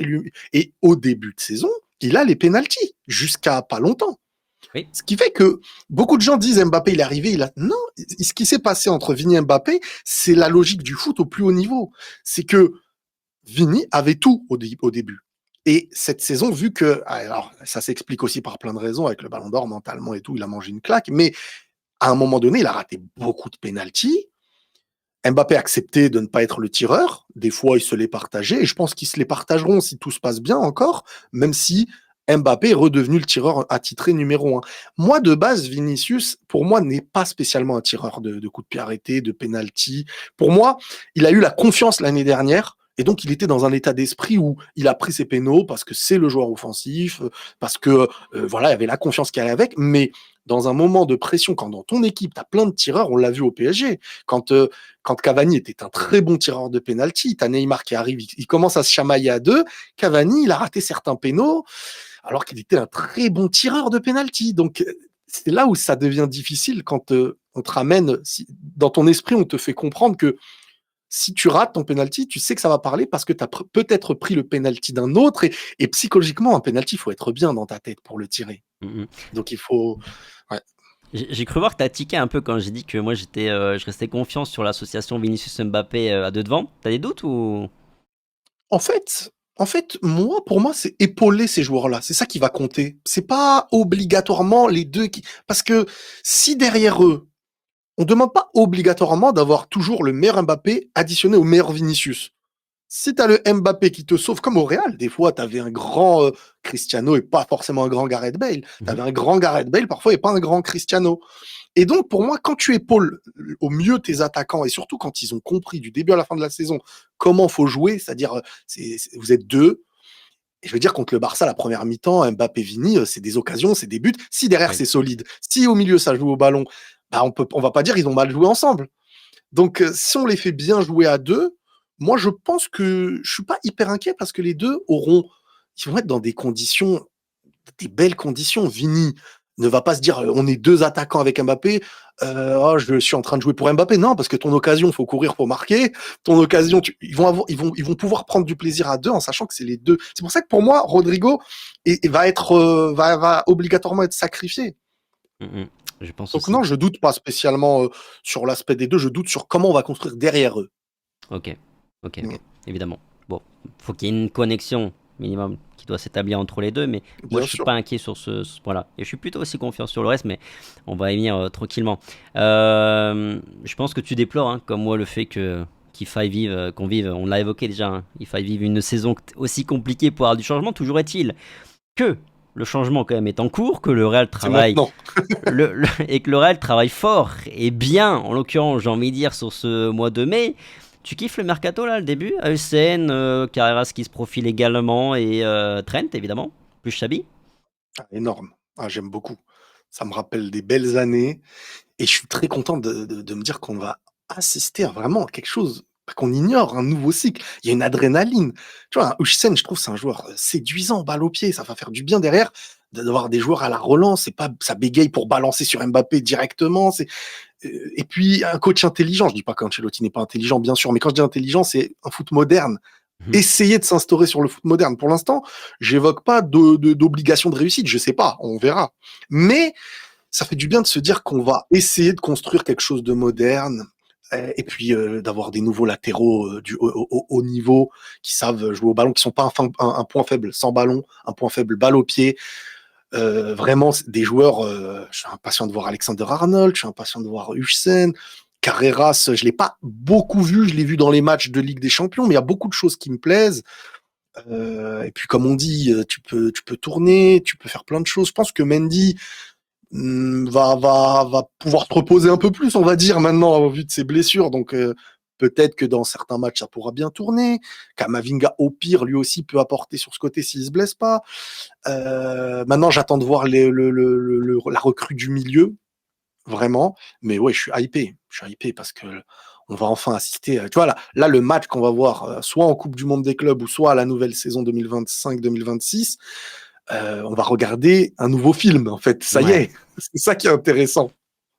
Speaker 2: Et au début de saison, il a les pénaltys, jusqu'à pas longtemps.
Speaker 1: Oui.
Speaker 2: Ce qui fait que beaucoup de gens disent Mbappé, il est arrivé, Non, ce qui s'est passé entre Vini et Mbappé, c'est la logique du foot au plus haut niveau. C'est que Vini avait tout au début. Et cette saison, vu que, alors ça s'explique aussi par plein de raisons, avec le Ballon d'Or mentalement et tout, il a mangé une claque, mais à un moment donné, il a raté beaucoup de pénaltys. Mbappé a accepté de ne pas être le tireur. Des fois, il se les partageait, et je pense qu'ils se les partageront si tout se passe bien encore, même si Mbappé est redevenu le tireur attitré numéro 1. Moi, de base, Vinicius, pour moi, n'est pas spécialement un tireur de coups de pied arrêtés, de pénalty. Pour moi, il a eu la confiance l'année dernière. Et donc, il était dans un état d'esprit où il a pris ses pénaux parce que c'est le joueur offensif, parce que voilà, il y avait la confiance qui allait avec. Mais dans un moment de pression, quand dans ton équipe, tu as plein de tireurs, on l'a vu au PSG, quand Cavani était un très bon tireur de pénalty, tu as Neymar qui arrive, il commence à se chamailler à deux. Cavani, il a raté certains pénaux alors qu'il était un très bon tireur de pénalty. Donc, c'est là où ça devient difficile quand on te ramène, dans ton esprit, on te fait comprendre que si tu rates ton penalty, tu sais que ça va parler parce que tu as peut-être pris le penalty d'un autre et psychologiquement, un penalty, il faut être bien dans ta tête pour le tirer.
Speaker 1: Mhm.
Speaker 2: Donc, il faut. Ouais.
Speaker 1: J'ai cru voir que t'as tiqué un peu quand j'ai dit que moi je restais confiant sur l'association Vinicius Mbappé à deux devant. T'as des doutes ou?
Speaker 2: En fait, pour moi, c'est épauler ces joueurs-là. C'est ça qui va compter. C'est pas obligatoirement les deux qui. Parce que si derrière eux, on ne demande pas obligatoirement d'avoir toujours le meilleur Mbappé additionné au meilleur Vinicius. Si tu as le Mbappé qui te sauve, comme au Real, des fois, tu avais un grand Cristiano et pas forcément un grand Gareth Bale. Tu avais un grand Gareth Bale parfois et pas un grand Cristiano. Et donc, pour moi, quand tu épaules au mieux tes attaquants, et surtout quand ils ont compris du début à la fin de la saison comment faut jouer, c'est-à-dire vous êtes deux, et je veux dire, contre le Barça, la première mi-temps, Mbappé-Vini, c'est des occasions, c'est des buts. Si derrière,
Speaker 1: Oui.
Speaker 2: c'est solide, si au milieu, ça joue au ballon, bah, on va pas dire ils ont mal joué ensemble. Donc, si on les fait bien jouer à deux, moi, je pense que je suis pas hyper inquiet parce que les deux ils vont être dans des belles conditions. Vini ne va pas se dire on est deux attaquants avec Mbappé. Oh, je suis en train de jouer pour Mbappé. Non, parce que ton occasion, faut courir, faut marquer. Ton occasion, ils vont pouvoir prendre du plaisir à deux en sachant que c'est les deux. C'est pour ça que pour moi, Rodrigo va obligatoirement être sacrifié.
Speaker 1: Mm, mm. Je pense
Speaker 2: Donc
Speaker 1: aussi.
Speaker 2: non, je doute pas spécialement sur l'aspect des deux. Je doute sur comment on va construire derrière eux.
Speaker 1: Ok, ok,
Speaker 2: Mm.
Speaker 1: ok, évidemment. Bon, faut qu'il y ait une connexion minimum qui doit s'établir entre les deux, mais moi
Speaker 2: Bien
Speaker 1: je suis
Speaker 2: sûr.
Speaker 1: pas inquiet sur ce point-là. Et je suis plutôt aussi confiant sur le reste, mais on va y venir tranquillement. Je pense que tu déplores, hein, comme moi, le fait que qu'il faille vivre, qu'on vive, on l'a évoqué déjà, hein, il faille vivre une saison aussi compliquée pour avoir du changement. Toujours est-il que le changement quand même est en cours, que le Real
Speaker 2: C'est
Speaker 1: travaille
Speaker 2: maintenant.
Speaker 1: et que le Real travaille fort et bien, en l'occurrence, j'ai envie de dire, sur ce mois de mai. Tu kiffes le mercato là, le début? AECN, Carreras qui se profile également et Trent évidemment, plus Xabi.
Speaker 2: Ah, énorme. Ah, j'aime beaucoup. Ça me rappelle des belles années. Et je suis très content de me dire qu'on va assister à vraiment quelque chose qu'on ignore, un nouveau cycle. Il y a une adrénaline. Tu vois, un Huijsen, je trouve, c'est un joueur séduisant, balle au pied. Ça va faire du bien derrière d'avoir des joueurs à la relance. C'est pas, ça bégaye pour balancer sur Mbappé directement. Et puis, un coach intelligent. Je dis pas qu'Ancelotti n'est pas intelligent, bien sûr, mais quand je dis intelligent, c'est un foot moderne.
Speaker 1: Mhm.
Speaker 2: Essayer de s'instaurer sur le foot moderne. Pour l'instant, j'évoque pas d'obligation de réussite. Je sais pas, on verra. Mais ça fait du bien de se dire qu'on va essayer de construire quelque chose de moderne et puis d'avoir des nouveaux latéraux du haut niveau qui savent jouer au ballon, qui sont pas un point faible sans ballon, un point faible balle au pied. Vraiment, des joueurs. Je suis impatient de voir Alexander Arnold, je suis impatient de voir Huijsen. Carreras, je l'ai pas beaucoup vu, je l'ai vu dans les matchs de Ligue des Champions, mais il y a beaucoup de choses qui me plaisent. Et puis, comme on dit, tu peux tourner, tu peux faire plein de choses. Je pense que Mendy, va pouvoir se reposer un peu plus, on va dire, maintenant, au vu de ses blessures. Donc, peut-être que dans certains matchs, ça pourra bien tourner. Kamavinga, au pire, lui aussi peut apporter sur ce côté s'il se blesse pas. Maintenant, j'attends de voir la recrue du milieu, vraiment. Mais ouais, je suis hypé. Je suis hypé parce que on va enfin assister. Tu vois, là, le match qu'on va voir, soit en Coupe du Monde des clubs ou soit à la nouvelle saison 2025-2026, on va regarder un nouveau film, en fait. Ça y
Speaker 1: Ouais.
Speaker 2: est, c'est ça qui est intéressant.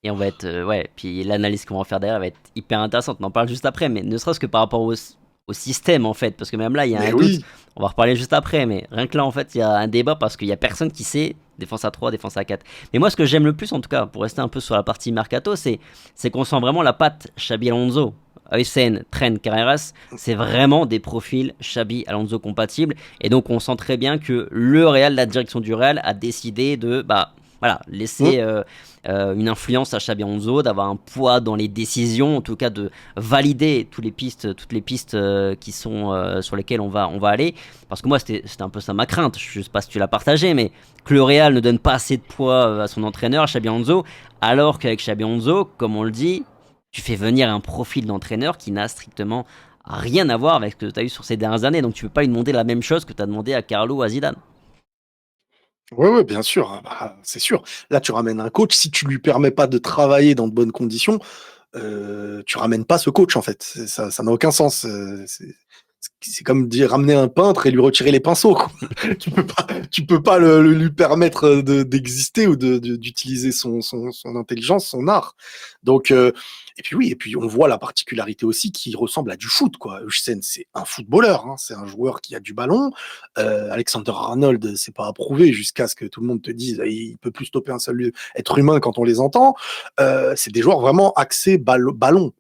Speaker 1: Et on va être, ouais, puis l'analyse qu'on va faire derrière va être hyper intéressante. On en parle juste après, mais ne serait-ce que par rapport au système en fait, parce que même là il y a un
Speaker 2: Mais
Speaker 1: doute.
Speaker 2: oui,
Speaker 1: On va reparler juste après, mais rien que là en fait il y a un débat parce qu'il y a personne qui sait défense à 3, défense à 4. Mais moi ce que j'aime le plus en tout cas, pour rester un peu sur la partie mercato, c'est qu'on sent vraiment la patte Xabi Alonso. Hussein, Trent, Carreras, c'est vraiment des profils Xabi Alonso compatibles. Et donc on sent très bien que le Real, la direction du Real, a décidé de bah, voilà, laisser une influence à Xabi Alonso, d'avoir un poids dans les décisions, en tout cas de valider toutes les pistes qui sont sur lesquelles on va aller. Parce que moi, c'était un peu ça ma crainte. Je sais pas si tu l'as partagé, mais que le Real ne donne pas assez de poids à son entraîneur, Xabi Alonso, alors qu'avec Xabi Alonso, comme on le dit, tu fais venir un profil d'entraîneur qui n'a strictement rien à voir avec ce que tu as eu sur ces dernières années. Donc tu peux pas lui demander la même chose que tu as demandé à Carlo ou à Zidane.
Speaker 2: ouais, ouais, bien sûr, ah bah, c'est sûr. Là, tu ramènes un coach, si tu lui permets pas de travailler dans de bonnes conditions, tu ramènes pas ce coach, en fait. Ça n'a aucun sens. C'est comme dire ramener un peintre et lui retirer les pinceaux, quoi. Tu peux pas lui permettre d'exister ou d'utiliser son intelligence, son art. Donc, et puis oui, et puis on voit la particularité aussi qui ressemble à du foot, quoi. Hussein, c'est un footballeur, hein, c'est un joueur qui a du ballon. Alexander Arnold, c'est pas approuvé jusqu'à ce que tout le monde te dise il peut plus stopper un seul être humain quand on les entend. C'est des joueurs vraiment axés ballon.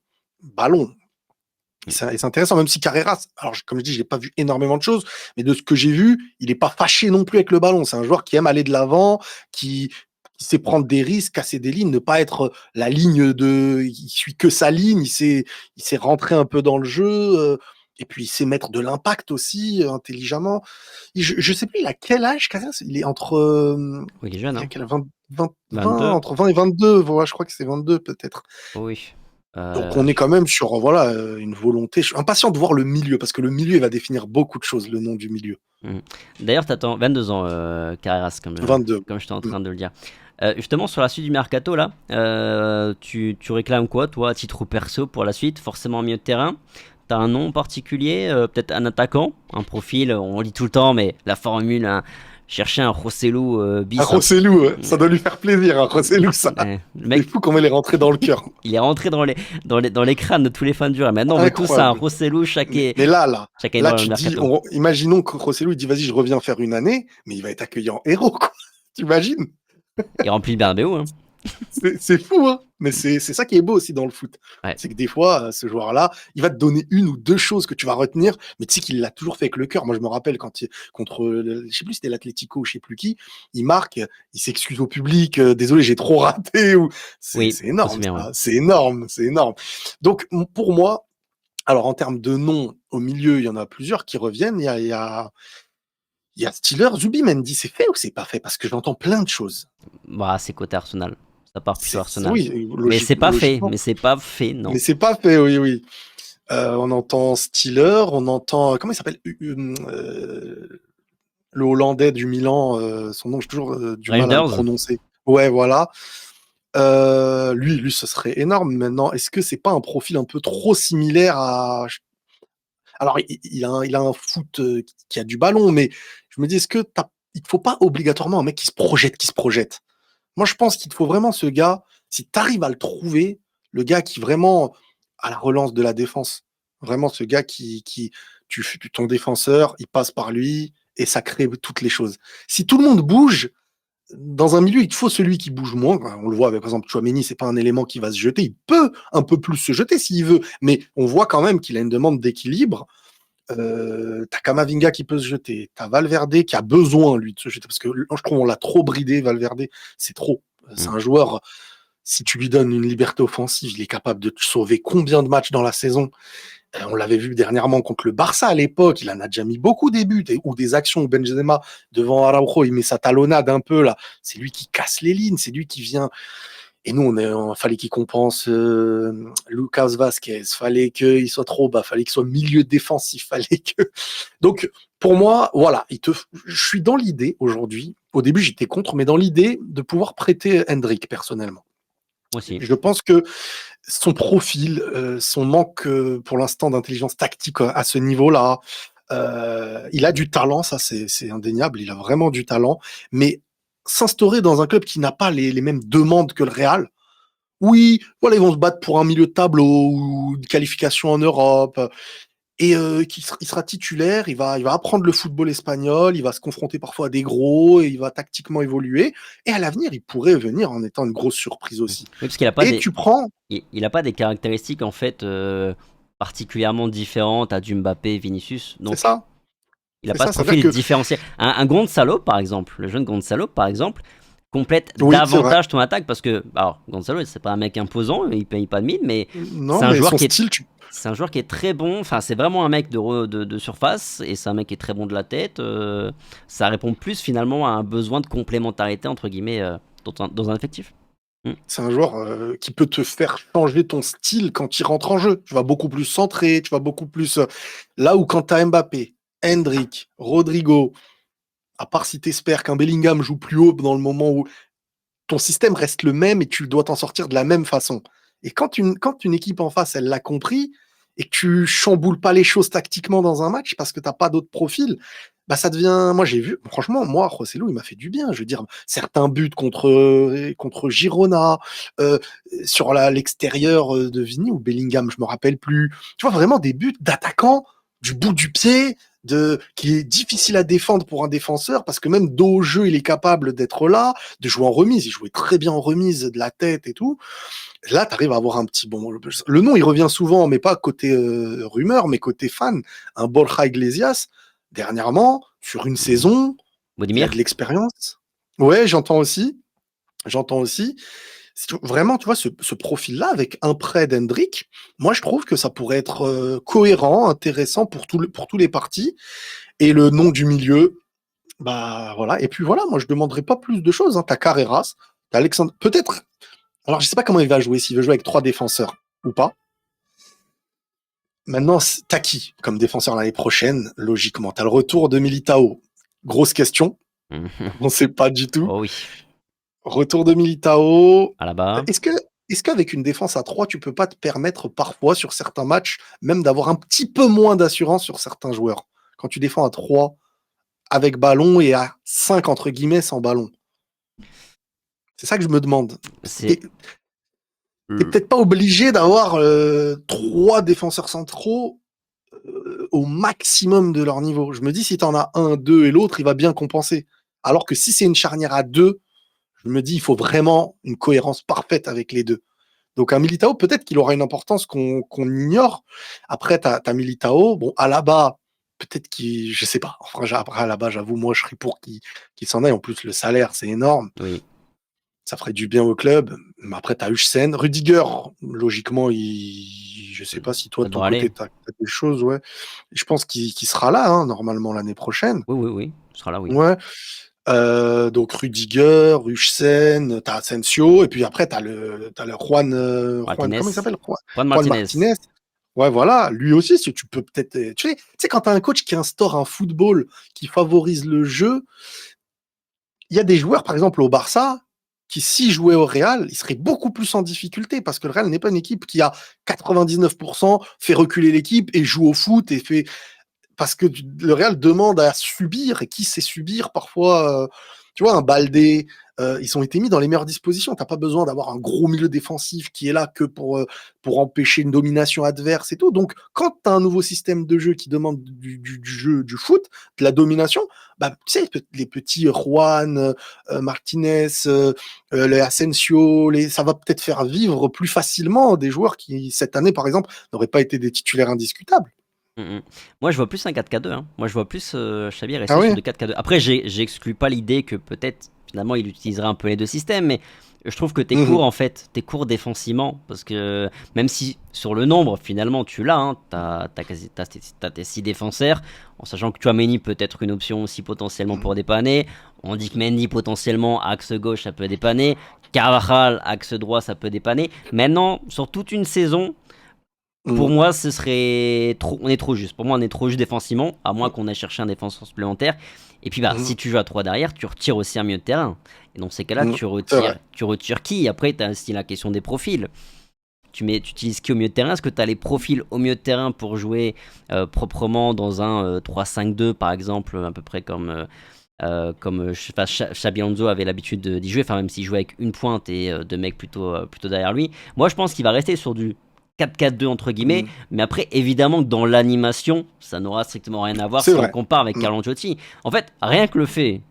Speaker 2: Et c'est intéressant, même si Carreras, alors comme je dis, j'ai pas vu énormément de choses, mais de ce que j'ai vu, il est pas fâché non plus avec le ballon. C'est un joueur qui aime aller de l'avant, qui sait prendre des risques, casser des lignes, ne pas être la ligne il suit que sa ligne, il sait rentrer un peu dans le jeu, et puis il sait mettre de l'impact aussi, intelligemment. Je sais plus, il a quel âge, Carreras? Il est entre,
Speaker 1: Oui, il est jeune,
Speaker 2: il a
Speaker 1: hein.
Speaker 2: quel, 20,
Speaker 1: 22.
Speaker 2: entre 20 et 22, voilà, je crois que c'est 22 peut-être.
Speaker 1: Oui.
Speaker 2: Donc on est quand même sur voilà une volonté. Je suis impatient de voir le milieu parce que le milieu il va définir beaucoup de choses, le nom du milieu.
Speaker 1: Mm. D'ailleurs, t'attends 22 ans, Carreras,
Speaker 2: 22.
Speaker 1: comme j'étais en
Speaker 2: Mm.
Speaker 1: train de le dire. Justement, sur la suite du mercato, là, tu réclames quoi, toi, à titre perso, pour la suite? Forcément, milieu de terrain. T'as un nom particulier, peut-être un attaquant, un profil, on lit tout le temps, mais la formule, hein, chercher un Rosselló
Speaker 2: Un
Speaker 1: bis.
Speaker 2: Rossellou, ça doit lui faire plaisir, un Rossellou, ça.
Speaker 1: Le
Speaker 2: C'est
Speaker 1: mec,
Speaker 2: fou comment il est rentré dans le cœur.
Speaker 1: il est rentré dans les crânes de tous les fans du Real. Maintenant, on veut tous un
Speaker 2: Incroyable.
Speaker 1: Rosselló
Speaker 2: Mais
Speaker 1: chaque année
Speaker 2: là,
Speaker 1: dans le
Speaker 2: tu te dis,
Speaker 1: mercato.
Speaker 2: imaginons que Rossellou, il dit, vas-y, je reviens faire une année, mais il va être accueilli en héros, quoi. T'imagines?
Speaker 1: Il remplit le Bernabéu, hein.
Speaker 2: C'est fou, hein. Mais c'est ça qui est beau aussi dans le foot.
Speaker 1: Ouais.
Speaker 2: C'est que des fois, ce joueur-là, il va te donner une ou deux choses que tu vas retenir, mais tu sais qu'il l'a toujours fait avec le cœur. Moi, je me rappelle quand contre, je sais plus si c'était l'Atlético ou je sais plus qui, il marque, il s'excuse au public, désolé, j'ai trop raté. C'est
Speaker 1: Oui, je me
Speaker 2: énorme,
Speaker 1: souviens, ouais.
Speaker 2: ça. C'est énorme, c'est énorme. Donc, pour moi, alors en termes de noms, au milieu, il y en a plusieurs qui reviennent. Il y a Stiller, Zubimendi, c'est fait ou c'est pas fait? Parce que j'entends plein de choses.
Speaker 1: Bah, c'est côté Arsenal. Ça part plutôt Arsenal.
Speaker 2: Oui,
Speaker 1: Mais c'est pas fait,
Speaker 2: logiquement.
Speaker 1: mais c'est pas fait, non.
Speaker 2: Mais c'est pas fait, oui, oui. On entend Stiller, on entend. Comment il s'appelle le Hollandais du Milan, son nom, j'ai toujours du mal à le
Speaker 1: Reinders,
Speaker 2: prononcer. Ouais, voilà. Lui, ce serait énorme. Maintenant, est-ce que c'est pas un profil un peu trop similaire à. Alors, il a un foot qui a du ballon, mais je me dis, il ne faut pas obligatoirement un mec qui se projette. Moi, je pense qu'il te faut vraiment ce gars, si tu arrives à le trouver, le gars qui vraiment à la relance de la défense. Vraiment ce gars ton défenseur, il passe par lui et ça crée toutes les choses. Si tout le monde bouge, dans un milieu, il te faut celui qui bouge moins. On le voit avec, par exemple, Chouameni, c'est pas un élément qui va se jeter. Il peut un peu plus se jeter s'il veut, mais on voit quand même qu'il a une demande d'équilibre. T'as Kamavinga qui peut se jeter, t'as Valverde qui a besoin lui de se jeter parce que je trouve on l'a trop bridé. Valverde, c'est trop. C'est un joueur, si tu lui donnes une liberté offensive, il est capable de te sauver combien de matchs dans la saison. On l'avait vu dernièrement contre le Barça à l'époque, il en a déjà mis beaucoup des buts ou des actions où Benzema devant Araujo, il met sa talonnade un peu là, c'est lui qui casse les lignes, c'est lui qui vient. Et nous, fallait qu'il compense Lucas Vasquez, fallait qu'il soit trop bas, fallait qu'il soit milieu défensif, fallait que. Donc, pour moi, voilà, je suis dans l'idée aujourd'hui. Au début, j'étais contre, mais dans l'idée de pouvoir prêter Hendrick personnellement.
Speaker 1: moi aussi.
Speaker 2: Je pense que son profil, son manque pour l'instant d'intelligence tactique à ce niveau-là, il a du talent, ça c'est indéniable, il a vraiment du talent, mais s'instaurer dans un club qui n'a pas les mêmes demandes que le Real, oui, voilà, ils vont se battre pour un milieu de tableau ou une qualification en Europe, et il sera titulaire, il va apprendre le football espagnol, il va se confronter parfois à des gros, et il va tactiquement évoluer, et à l'avenir, il pourrait venir en étant une grosse surprise aussi.
Speaker 1: Oui, parce qu'il a pas
Speaker 2: Et
Speaker 1: des,
Speaker 2: tu prends,
Speaker 1: il a pas des caractéristiques en fait particulièrement différentes à du Mbappé et Vinicius.
Speaker 2: c'est
Speaker 1: Donc,
Speaker 2: ça,
Speaker 1: il a
Speaker 2: c'est
Speaker 1: pas
Speaker 2: ça,
Speaker 1: de
Speaker 2: c'est-à-dire
Speaker 1: profil
Speaker 2: que,
Speaker 1: différenciel. Un Gonzalo, par exemple, le jeune Gonzalo, par exemple, complète
Speaker 2: oui, c'est vrai.
Speaker 1: davantage ton attaque parce que, alors, Gonzalo, c'est pas un mec imposant, il paye pas de mine, mais c'est
Speaker 2: Non,
Speaker 1: un
Speaker 2: mais
Speaker 1: joueur
Speaker 2: son
Speaker 1: qui est
Speaker 2: style,
Speaker 1: C'est un joueur qui est très bon, enfin c'est vraiment un mec de surface et c'est un mec qui est très bon de la tête. Ça répond plus finalement à un besoin de complémentarité entre guillemets dans un effectif. Mm.
Speaker 2: c'est un joueur qui peut te faire changer ton style quand il rentre en jeu. Tu vas beaucoup plus centré, tu vas beaucoup plus. Là où quand tu as Mbappé, Hendrick, Rodrigo, à part si tu espères qu'un Bellingham joue plus haut dans le moment où ton système reste le même et tu dois t'en sortir de la même façon. Et quand une équipe en face, elle l'a compris, et que tu chamboules pas les choses tactiquement dans un match parce que t'as pas d'autres profils, bah ça devient. Moi j'ai vu, franchement, moi Rosselló il m'a fait du bien. Je veux dire, certains buts contre Girona, euh, sur l'extérieur de Vigny ou Bellingham, je me rappelle plus. Tu vois vraiment des buts d'attaquants du bout du pied, qui est difficile à défendre pour un défenseur parce que même dos au jeu, il est capable d'être là, de jouer en remise. Il jouait très bien en remise de la tête et tout. Là, tu arrives à avoir un petit bon. Le nom, il revient souvent, mais pas côté rumeur, mais côté fan. Un Borja Iglesias, dernièrement, sur une saison, il a de
Speaker 1: Bodimir.
Speaker 2: l'expérience. Ouais, j'entends aussi. J'entends aussi. Vraiment, tu vois, ce profil-là, avec un prêt d'Hendrick, moi, je trouve que ça pourrait être cohérent, intéressant pour tous les partis. Et le nom du milieu, bah voilà. Et puis voilà, moi, je ne demanderais pas plus de choses. Hein. Tu as Carreras, tu as Alexandre. Peut-être. Alors, je ne sais pas comment il va jouer, s'il veut jouer avec 3 défenseurs ou pas. Maintenant, t'as qui comme défenseur l'année prochaine? Logiquement, t'as le retour de Militao. Grosse question. On ne sait pas du tout.
Speaker 1: Oh oui.
Speaker 2: Retour de Militao.
Speaker 1: À la barre.
Speaker 2: Est-ce que est-ce qu'avec une défense à 3, tu peux pas te permettre parfois sur certains matchs, même d'avoir un petit peu moins d'assurance sur certains joueurs? Quand tu défends à 3 avec ballon et à 5 entre guillemets sans ballon. C'est ça que je me demande.
Speaker 1: C'est
Speaker 2: T'es peut-être pas obligé d'avoir 3 défenseurs centraux au maximum de leur niveau. Je me dis, si t'en as un, deux et l'autre, il va bien compenser. Alors que si c'est une charnière à 2, je me dis, il faut vraiment une cohérence parfaite avec les deux. Donc un Militao, peut-être qu'il aura une importance qu'on ignore. Après, t'as Militao, bon, Alaba, peut-être qu'il, je sais pas. Enfin, après Alaba, j'avoue, moi, je serais pour qu'il s'en aille. En plus, le salaire, c'est énorme.
Speaker 1: oui.
Speaker 2: Ça ferait du bien au club. Mais après, t'as Huijsen. Rudiger, logiquement, je sais pas si toi,
Speaker 1: Ça
Speaker 2: de ton
Speaker 1: devrait aller.
Speaker 2: côté, t'as des choses, ouais. Je pense qu'il sera là, hein, normalement, l'année prochaine.
Speaker 1: Oui, oui, oui. Ce sera là, oui.
Speaker 2: Ouais. Donc Rudiger, Huijsen, t'as Asensio, et puis après, t'as le Juan, comment il
Speaker 1: Martinez.
Speaker 2: s'appelle?
Speaker 1: Juan
Speaker 2: Juan
Speaker 1: Martinez.
Speaker 2: Martinez. Ouais, voilà. Lui aussi, si tu peux peut-être, tu sais, quand t'as un coach qui instaure un football qui favorise le jeu, il y a des joueurs, par exemple, au Barça, qui, s'ils jouaient au Real, ils seraient beaucoup plus en difficulté parce que le Real n'est pas une équipe qui a 99% fait reculer l'équipe et joue au foot et fait. Parce que le Real demande à subir et qui sait subir parfois. Tu vois, un Baldé, ils ont été mis dans les meilleures dispositions. T'as pas besoin d'avoir un gros milieu défensif qui est là que pour empêcher une domination adverse et tout. Donc, quand tu as un nouveau système de jeu qui demande du jeu, du foot, de la domination, bah, tu sais, les petits Juan, Martinez, les Asensio, ça va peut-être faire vivre plus facilement des joueurs qui, cette année, par exemple, n'auraient pas été des titulaires indiscutables.
Speaker 1: Moi, je vois plus un 4K2, hein. Moi, je vois plus Xavi
Speaker 2: Ah
Speaker 1: rester
Speaker 2: oui?
Speaker 1: sur du 4K2. Après, j'exclus pas l'idée que peut-être, finalement, il utiliserait un peu les deux systèmes, mais je trouve que t'es court,
Speaker 2: Mhm.
Speaker 1: en fait. T'es court défensivement, parce que même si sur le nombre, finalement, tu l'as, hein, t'as tes 6 défenseurs, en sachant que Tchouaméni peut être une option aussi potentiellement pour dépanner. On dit que Mendy, potentiellement, axe gauche, ça peut dépanner. Carvajal, axe droit, ça peut dépanner. Maintenant, sur toute une saison, pour
Speaker 2: Mhm.
Speaker 1: moi, ce serait trop, on est trop juste. Pour moi, on est trop juste défensivement, à moins qu'on ait cherché un défenseur supplémentaire. Et puis, bah, si
Speaker 2: Mhm.
Speaker 1: tu joues à 3 derrière, tu retires aussi un milieu de terrain. Et dans ces cas-là,
Speaker 2: Mhm. C'est vrai.
Speaker 1: tu retires qui? Après, tu as aussi la question des profils. Tu utilises qui au milieu de terrain? Est-ce que tu as les profils au milieu de terrain pour jouer proprement dans un 3-5-2, par exemple, à peu près comme Xabi Alonso avait l'habitude d'y jouer, enfin, même s'il jouait avec une pointe et deux mecs plutôt derrière lui. Moi, je pense qu'il va rester sur du 4-4-2 entre guillemets,
Speaker 2: Mhm.
Speaker 1: mais après évidemment que dans l'animation ça n'aura strictement rien à voir
Speaker 2: C'est
Speaker 1: si on
Speaker 2: vrai.
Speaker 1: compare avec
Speaker 2: Mhm.
Speaker 1: Carlo Ancelotti. En fait, rien que le fait,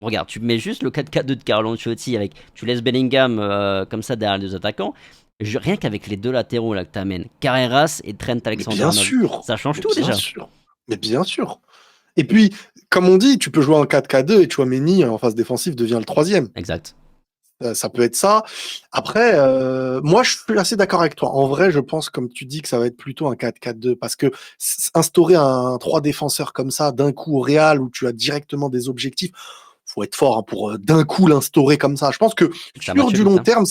Speaker 1: regarde, tu mets juste le 4-4-2 de Carlo Ancelotti avec, tu laisses Bellingham comme ça derrière les deux attaquants, rien qu'avec les deux latéraux là que t'amènes, Carreras et Trent
Speaker 2: Mais bien
Speaker 1: Alexander-Arnold,
Speaker 2: sûr.
Speaker 1: ça change
Speaker 2: Mais
Speaker 1: tout
Speaker 2: bien
Speaker 1: déjà.
Speaker 2: sûr. Mais bien sûr. Et puis, comme on dit, tu peux jouer en 4K2 et Tchouaméni en phase défensive devient le troisième.
Speaker 1: Exact.
Speaker 2: Ça peut être ça. Après, moi, je suis assez d'accord avec toi. En vrai, je pense, comme tu dis, que ça va être plutôt un 4-4-2 parce que instaurer un 3 défenseurs comme ça d'un coup au Real où tu as directement des objectifs, faut être fort hein, pour d'un coup l'instaurer comme ça. Je pense que
Speaker 1: Ça
Speaker 2: sur
Speaker 1: match
Speaker 2: du
Speaker 1: vite,
Speaker 2: long
Speaker 1: hein.
Speaker 2: terme,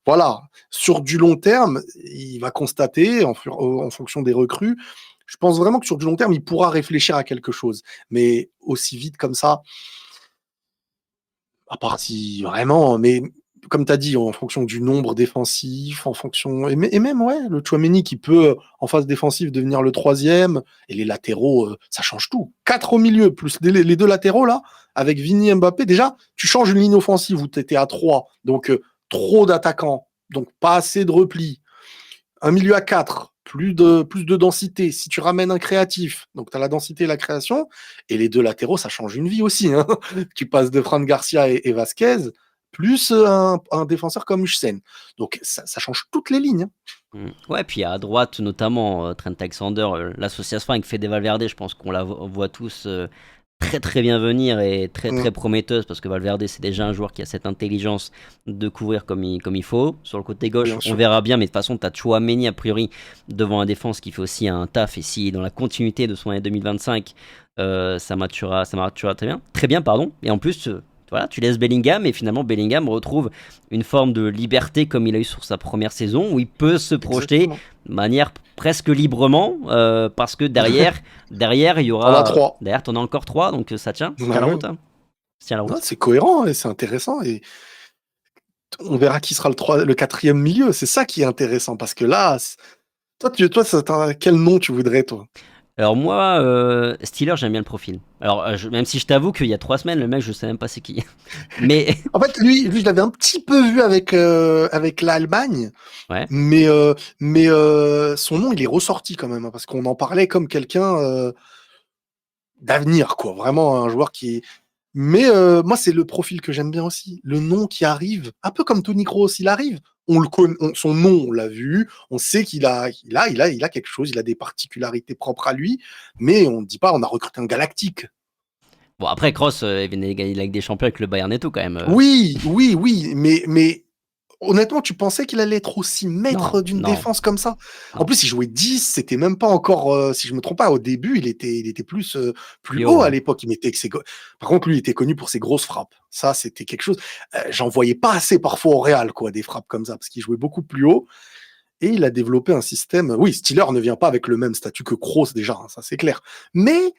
Speaker 2: voilà, sur du long terme, il va constater en fonction des recrues. Je pense vraiment que sur du long terme, il pourra réfléchir à quelque chose. Mais aussi vite comme ça, à part si vraiment, mais comme tu as dit, en fonction du nombre défensif, en fonction. Et même, ouais, le Chouameni qui peut, en phase défensive, devenir le troisième, et les latéraux, ça change tout. 4 au milieu, plus les deux latéraux, là, avec Vini et Mbappé. Déjà, tu changes une ligne offensive où tu étais à 3, donc trop d'attaquants, donc pas assez de repli. Un milieu à 4, plus de densité. Si tu ramènes un créatif, donc tu as la densité et la création, et les deux latéraux, ça change une vie aussi. Hein. Tu passes de Fran Garcia et Vasquez, plus un défenseur comme Huijsen. Donc ça change toutes les lignes. Hein.
Speaker 1: Ouais, puis à droite, notamment Trent Alexander, l'association avec Fede Valverde, je pense qu'on la voit tous très très bien venir et très
Speaker 2: Mm,
Speaker 1: très prometteuse parce que Valverde, c'est déjà un joueur qui a cette intelligence de couvrir comme il faut. Sur le côté gauche,
Speaker 2: bien
Speaker 1: on
Speaker 2: sûr.
Speaker 1: verra bien, mais de toute façon, tu as Chouameni a priori devant la défense qui fait aussi un taf. Et si dans la continuité de son année 2025, ça marchera très bien, pardon. Et en plus, voilà, tu laisses Bellingham et finalement Bellingham retrouve une forme de liberté comme il a eu sur sa première saison où il peut se projeter
Speaker 2: Exactement.
Speaker 1: de manière presque librement parce que derrière il y
Speaker 2: T'en as
Speaker 1: aura
Speaker 2: 3.
Speaker 1: derrière t'en as encore trois, donc ça tient la route, hein. Ça tient la
Speaker 2: Ouais.
Speaker 1: route.
Speaker 2: Non, c'est cohérent et c'est intéressant. Et On verra qui sera le quatrième milieu. C'est ça qui est intéressant parce que là, toi, quel nom tu voudrais, toi?
Speaker 1: Alors moi, Steeler, j'aime bien le profil. Alors même si je t'avoue qu'il y a 3 semaines, le mec, je sais même pas c'est qui. Mais
Speaker 2: En fait, lui, je l'avais un petit peu vu avec l'Allemagne,
Speaker 1: ouais,
Speaker 2: mais son nom, il est ressorti quand même, hein, parce qu'on en parlait comme quelqu'un d'avenir, quoi. Vraiment un joueur qui est. Mais moi, c'est le profil que j'aime bien aussi. Le nom qui arrive, un peu comme Tony Kroos, il arrive. On le connaît, son nom, on l'a vu. On sait qu'il a quelque chose. Il a des particularités propres à lui. Mais on ne dit pas, on a recruté un galactique.
Speaker 1: bon après Cross, il venait gagner la Ligue des Champions avec le Bayern et tout quand même.
Speaker 2: Oui, oui, oui. Mais honnêtement, tu pensais qu'il allait être aussi
Speaker 1: Non,
Speaker 2: maître d'une
Speaker 1: non,
Speaker 2: défense comme ça? En
Speaker 1: non,
Speaker 2: plus, il jouait 10, c'était même pas encore, si je me trompe pas, au début, il était plus
Speaker 1: plus haut,
Speaker 2: haut à
Speaker 1: ouais.
Speaker 2: l'époque. Par contre, lui, il était connu pour ses grosses frappes. Ça, c'était quelque chose. J'en voyais pas assez parfois au Real, quoi, des frappes comme ça, parce qu'il jouait beaucoup plus haut. Et il a développé un système. Oui, Steeler ne vient pas avec le même statut que Kroos déjà, hein, ça c'est clair. Mais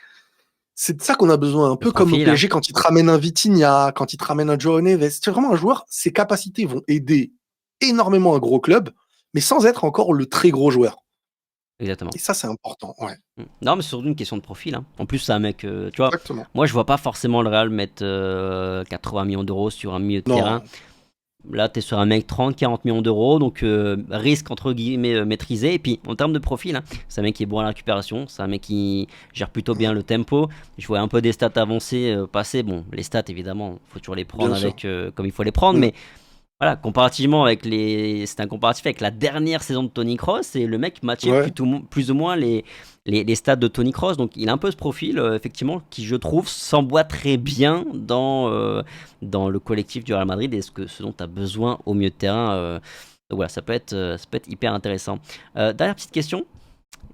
Speaker 2: c'est de ça qu'on a besoin, un
Speaker 1: Le
Speaker 2: peu comme au
Speaker 1: profil, hein,
Speaker 2: PSG quand il te ramène un Vitinha, quand il te ramène un Joao Neves. C'est vraiment un joueur, ses capacités vont aider énormément un gros club, mais sans être encore le très gros joueur.
Speaker 1: exactement.
Speaker 2: Et ça, c'est important. Ouais,
Speaker 1: Non, mais c'est surtout une question de profil, hein. En plus, c'est un mec, tu vois,
Speaker 2: exactement.
Speaker 1: moi je vois pas forcément le Real mettre 80 millions d'euros sur un milieu de terrain.
Speaker 2: Non,
Speaker 1: Là, tu es sur un mec 30-40 millions d'euros, donc risque entre guillemets maîtrisé. Et puis en termes de profil, hein, c'est un mec qui est bon à la récupération, c'est un mec qui gère plutôt bien le tempo. Je vois un peu des stats avancées passer. Bon, les stats évidemment, faut toujours les prendre
Speaker 2: bien sûr.
Speaker 1: avec comme il faut les prendre,
Speaker 2: Mm.
Speaker 1: mais voilà, comparativement avec c'est un comparatif avec la dernière saison de Tony Cross et le mec matchait
Speaker 2: Ouais,
Speaker 1: plus ou moins les stats de Tony Cross. Donc il a un peu ce profil, effectivement, qui je trouve s'emboîte très bien dans le collectif du Real Madrid et ce dont tu as besoin au milieu de terrain. Donc voilà, ça peut être hyper intéressant. Dernière petite question,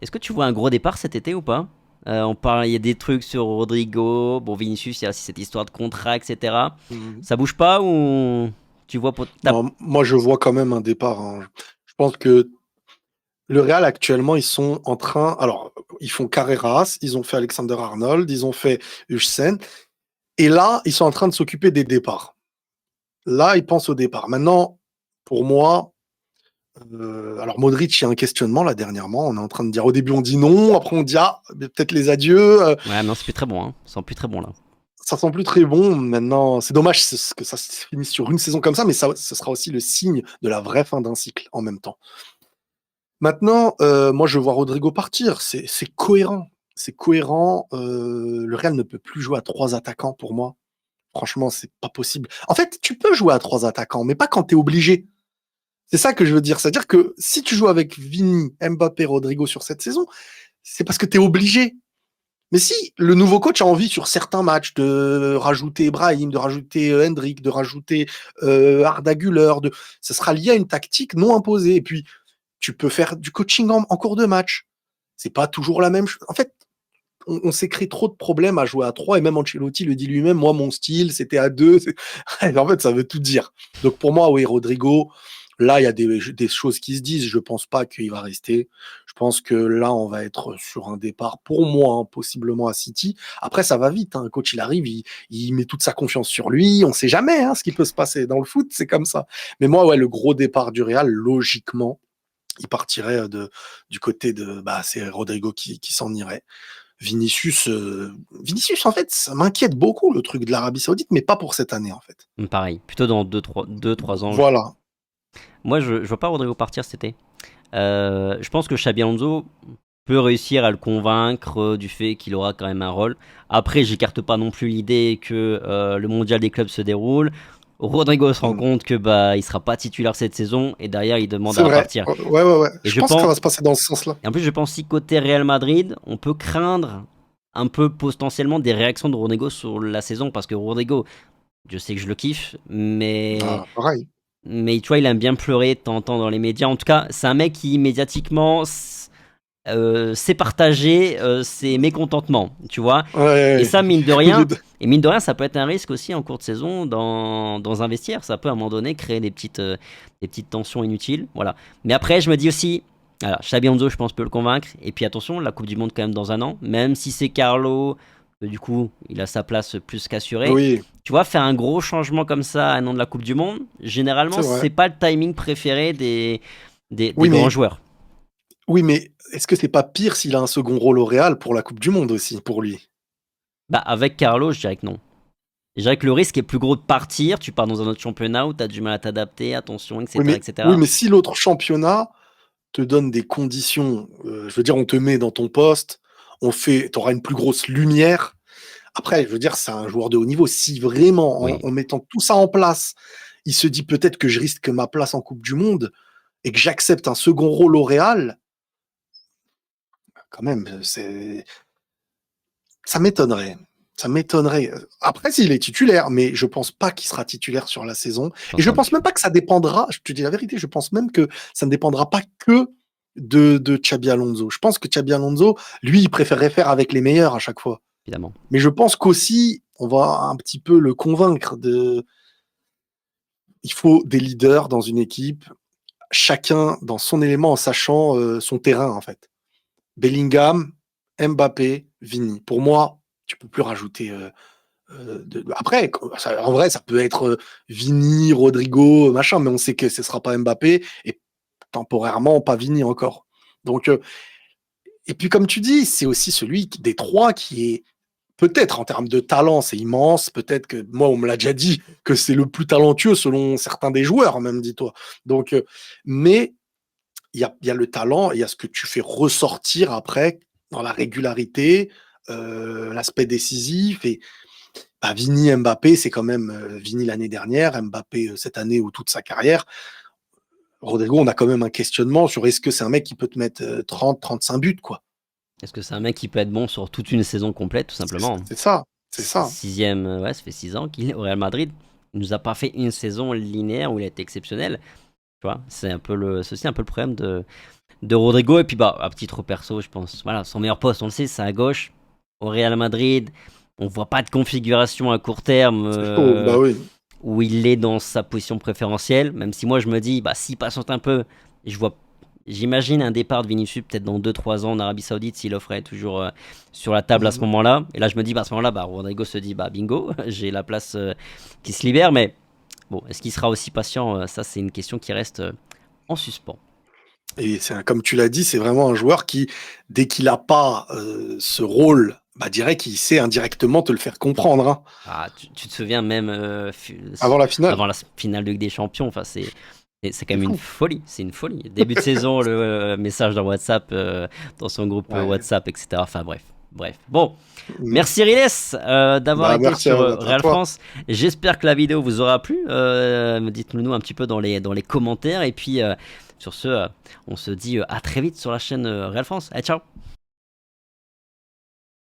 Speaker 1: est-ce que tu vois un gros départ cet été ou pas? On parle, il y a des trucs sur Rodrigo, bon Vinicius, il y a aussi cette histoire de contrat, etc.
Speaker 2: mm.
Speaker 1: Ça bouge pas ou tu vois
Speaker 2: Non, moi, je vois quand même un départ, hein. Je pense que le Real, actuellement, ils sont en train. Alors, ils font Carreras, ils ont fait Alexander Arnold, ils ont fait Huijsen. Et là, ils sont en train de s'occuper des départs. Là, ils pensent au départ. Maintenant, pour moi, alors Modric, il y a un questionnement là dernièrement. On est en train de dire, au début on dit non, après on dit ah, peut-être les adieux.
Speaker 1: Ouais, mais non, c'est plus très bon, hein. Ça sent plus très bon là.
Speaker 2: Ça sent plus très bon. Maintenant, c'est dommage que ça se finisse sur une saison comme ça, mais ça, ce sera aussi le signe de la vraie fin d'un cycle en même temps. Maintenant, moi je vois Rodrigo partir. C'est cohérent. C'est cohérent. Le Real ne peut plus jouer à trois attaquants pour moi. Franchement, c'est pas possible. En fait, tu peux jouer à trois attaquants, mais pas quand tu es obligé. C'est ça que je veux dire. C'est-à-dire que si tu joues avec Vini, Mbappé, Rodrigo sur cette saison, c'est parce que tu es obligé. Mais si le nouveau coach a envie sur certains matchs de rajouter Brahim, de rajouter Hendrik, de rajouter Arda Güler, ça sera lié à une tactique non imposée. Et puis, tu peux faire du coaching en cours de match. C'est pas toujours la même chose. En fait, on s'est créé trop de problèmes à jouer à trois. Et même Ancelotti le dit lui-même, moi, mon style, c'était à deux. En fait, ça veut tout dire. Donc pour moi, oui, Rodrigo, là, il y a des choses qui se disent. Je pense pas qu'il va rester. Je pense que là, on va être sur un départ, pour moi, hein, possiblement à City. Après, ça va vite, hein. Un coach, il arrive, il met toute sa confiance sur lui. On sait jamais hein, ce qui peut se passer. Dans le foot, c'est comme ça. Mais moi, ouais, le gros départ du Real, logiquement, il partirait du côté de... Bah, c'est Rodrigo qui s'en irait. Vinicius, en fait, ça m'inquiète beaucoup, le truc de l'Arabie Saoudite, mais pas pour cette année, en fait.
Speaker 1: Pareil, plutôt dans 2-3 ans.
Speaker 2: Voilà.
Speaker 1: Moi, je vois pas Rodrigo partir cet été. Je pense que Xabi Alonso peut réussir à le convaincre du fait qu'il aura quand même un rôle. Après, j'écarte pas non plus l'idée que le mondial des clubs se déroule. Rodrigo se rend
Speaker 2: Mm.
Speaker 1: compte que il sera pas titulaire cette saison et derrière il demande
Speaker 2: C'est
Speaker 1: à
Speaker 2: vrai.
Speaker 1: partir.
Speaker 2: Ouais, ouais, ouais.
Speaker 1: Et
Speaker 2: Je
Speaker 1: je
Speaker 2: pense que ça
Speaker 1: pense,
Speaker 2: va se passer dans ce sens-là.
Speaker 1: et en plus je pense aussi côté Real Madrid, on peut craindre un peu potentiellement des réactions de Rodrigo sur la saison parce que Rodrigo, je sais que je le kiffe, mais
Speaker 2: Ah, pareil.
Speaker 1: mais tu vois il aime bien pleurer de temps en temps dans les médias. En tout cas, c'est un mec qui médiatiquement sait partager ses mécontentements, tu vois.
Speaker 2: Ouais, ouais,
Speaker 1: Et
Speaker 2: ouais.
Speaker 1: ça, mine de
Speaker 2: Au lieu
Speaker 1: rien,
Speaker 2: de-
Speaker 1: ça peut être un risque aussi en cours de saison dans un vestiaire. Ça peut à un moment donné créer des petites tensions inutiles. Voilà. Mais après, je me dis aussi, alors, Xabi Alonso, je pense, peut le convaincre. Et puis attention, la Coupe du Monde quand même dans un an. Même si c'est Carlo, Du coup, il a sa place plus qu'assurée.
Speaker 2: Oui,
Speaker 1: Tu vois, faire un gros changement comme ça à un an de la Coupe du Monde, généralement,
Speaker 2: c'est vrai.
Speaker 1: c'est pas le timing préféré des
Speaker 2: Oui,
Speaker 1: grands
Speaker 2: mais,
Speaker 1: joueurs.
Speaker 2: oui, mais est-ce que c'est pas pire s'il a un second rôle au Real pour la Coupe du Monde aussi, pour lui?
Speaker 1: Bah, avec Carlo, je dirais que non. Je dirais que le risque est plus gros de partir. Tu pars dans un autre championnat où tu as du mal à t'adapter, attention,
Speaker 2: Oui,
Speaker 1: etc.,
Speaker 2: oui,
Speaker 1: etc.
Speaker 2: mais si l'autre championnat te donne des conditions, je veux dire, on te met dans ton poste, tu auras une plus grosse lumière. Après, je veux dire, c'est un joueur de haut niveau. Si vraiment,
Speaker 1: Oui,
Speaker 2: en mettant tout ça en place, il se dit peut-être que je risque ma place en Coupe du Monde et que j'accepte un second rôle au Real, quand même, ça m'étonnerait. Ça m'étonnerait. Après, s'il est titulaire, mais je pense pas qu'il sera titulaire sur la saison.
Speaker 1: je
Speaker 2: Et
Speaker 1: pense
Speaker 2: je
Speaker 1: pas non
Speaker 2: pense
Speaker 1: plus.
Speaker 2: même pas que ça dépendra, je te dis la vérité, je pense même que ça ne dépendra pas que de Xabi Alonso. Je pense que Xabi Alonso, lui, il préférerait faire avec les meilleurs à chaque fois.
Speaker 1: Évidemment.
Speaker 2: Mais je pense qu'aussi, on va un petit peu le convaincre il faut des leaders dans une équipe, chacun dans son élément en sachant son terrain, en fait. Bellingham, Mbappé, Vini. Pour moi, tu peux plus rajouter. Après, en vrai, ça peut être Vini, Rodrigo, machin, mais on sait que ce sera pas Mbappé et temporairement pas Vini encore. Donc, et puis comme tu dis, c'est aussi celui des trois qui est peut-être en termes de talent, c'est immense. Peut-être que moi, on me l'a déjà dit que c'est le plus talentueux selon certains des joueurs, même dis-toi. Donc, mais il y a le talent, il y a ce que tu fais ressortir après dans la régularité, l'aspect décisif et bah, Vini, Mbappé, c'est quand même Vini l'année dernière, Mbappé cette année ou toute sa carrière. Rodrigo, on a quand même un questionnement sur est-ce que c'est un mec qui peut te mettre 30, 35 buts, quoi.
Speaker 1: Est-ce que c'est un mec qui peut être bon sur toute une saison complète, tout simplement?
Speaker 2: C'est ça, c'est ça.
Speaker 1: Sixième, ouais, ça fait 6 ans qu'il est au Real Madrid. Il nous a pas fait une saison linéaire où il a été exceptionnel. Tu vois, c'est aussi un peu le problème de Rodrigo. Et puis, bah, à titre perso, je pense, voilà, son meilleur poste, on le sait, c'est à gauche. Au Real Madrid, on voit pas de configuration à court terme
Speaker 2: C'est chaud, bah oui.
Speaker 1: où il est dans sa position préférentielle. Même si moi, je me dis, bah, s'il patiente un peu, je vois. J'imagine un départ de Vinicius peut-être dans 2 3 ans en Arabie Saoudite s'il offrait toujours sur la table à ce
Speaker 2: Mhm.
Speaker 1: moment-là. Et là, je me dis, bah, à ce moment-là, bah, Rodrigo se dit, bah, bingo, j'ai la place qui se libère. Mais bon, est-ce qu'il sera aussi patient? Ça, c'est une question qui reste en suspens.
Speaker 2: Et comme tu l'as dit, c'est vraiment un joueur qui, dès qu'il n'a pas ce rôle, bah, dirait qu'il sait indirectement te le faire comprendre, hein.
Speaker 1: Ah, tu te souviens même
Speaker 2: Avant la finale.
Speaker 1: avant la finale de Ligue des Champions, enfin, c'est quand
Speaker 2: C'est
Speaker 1: même une
Speaker 2: fou.
Speaker 1: folie. C'est une folie. Début de saison, le message dans WhatsApp, dans son groupe
Speaker 2: Ouais.
Speaker 1: WhatsApp, etc. Enfin, bref. Bref. Bon,
Speaker 2: Mhm.
Speaker 1: merci Riles d'avoir
Speaker 2: Bah,
Speaker 1: été
Speaker 2: merci
Speaker 1: sur
Speaker 2: à
Speaker 1: Real
Speaker 2: toi.
Speaker 1: France. J'espère que la vidéo vous aura plu. Dites-le nous un petit peu dans les commentaires. Et puis, sur ce, on se dit à très vite sur la chaîne Real France. Allez, ciao!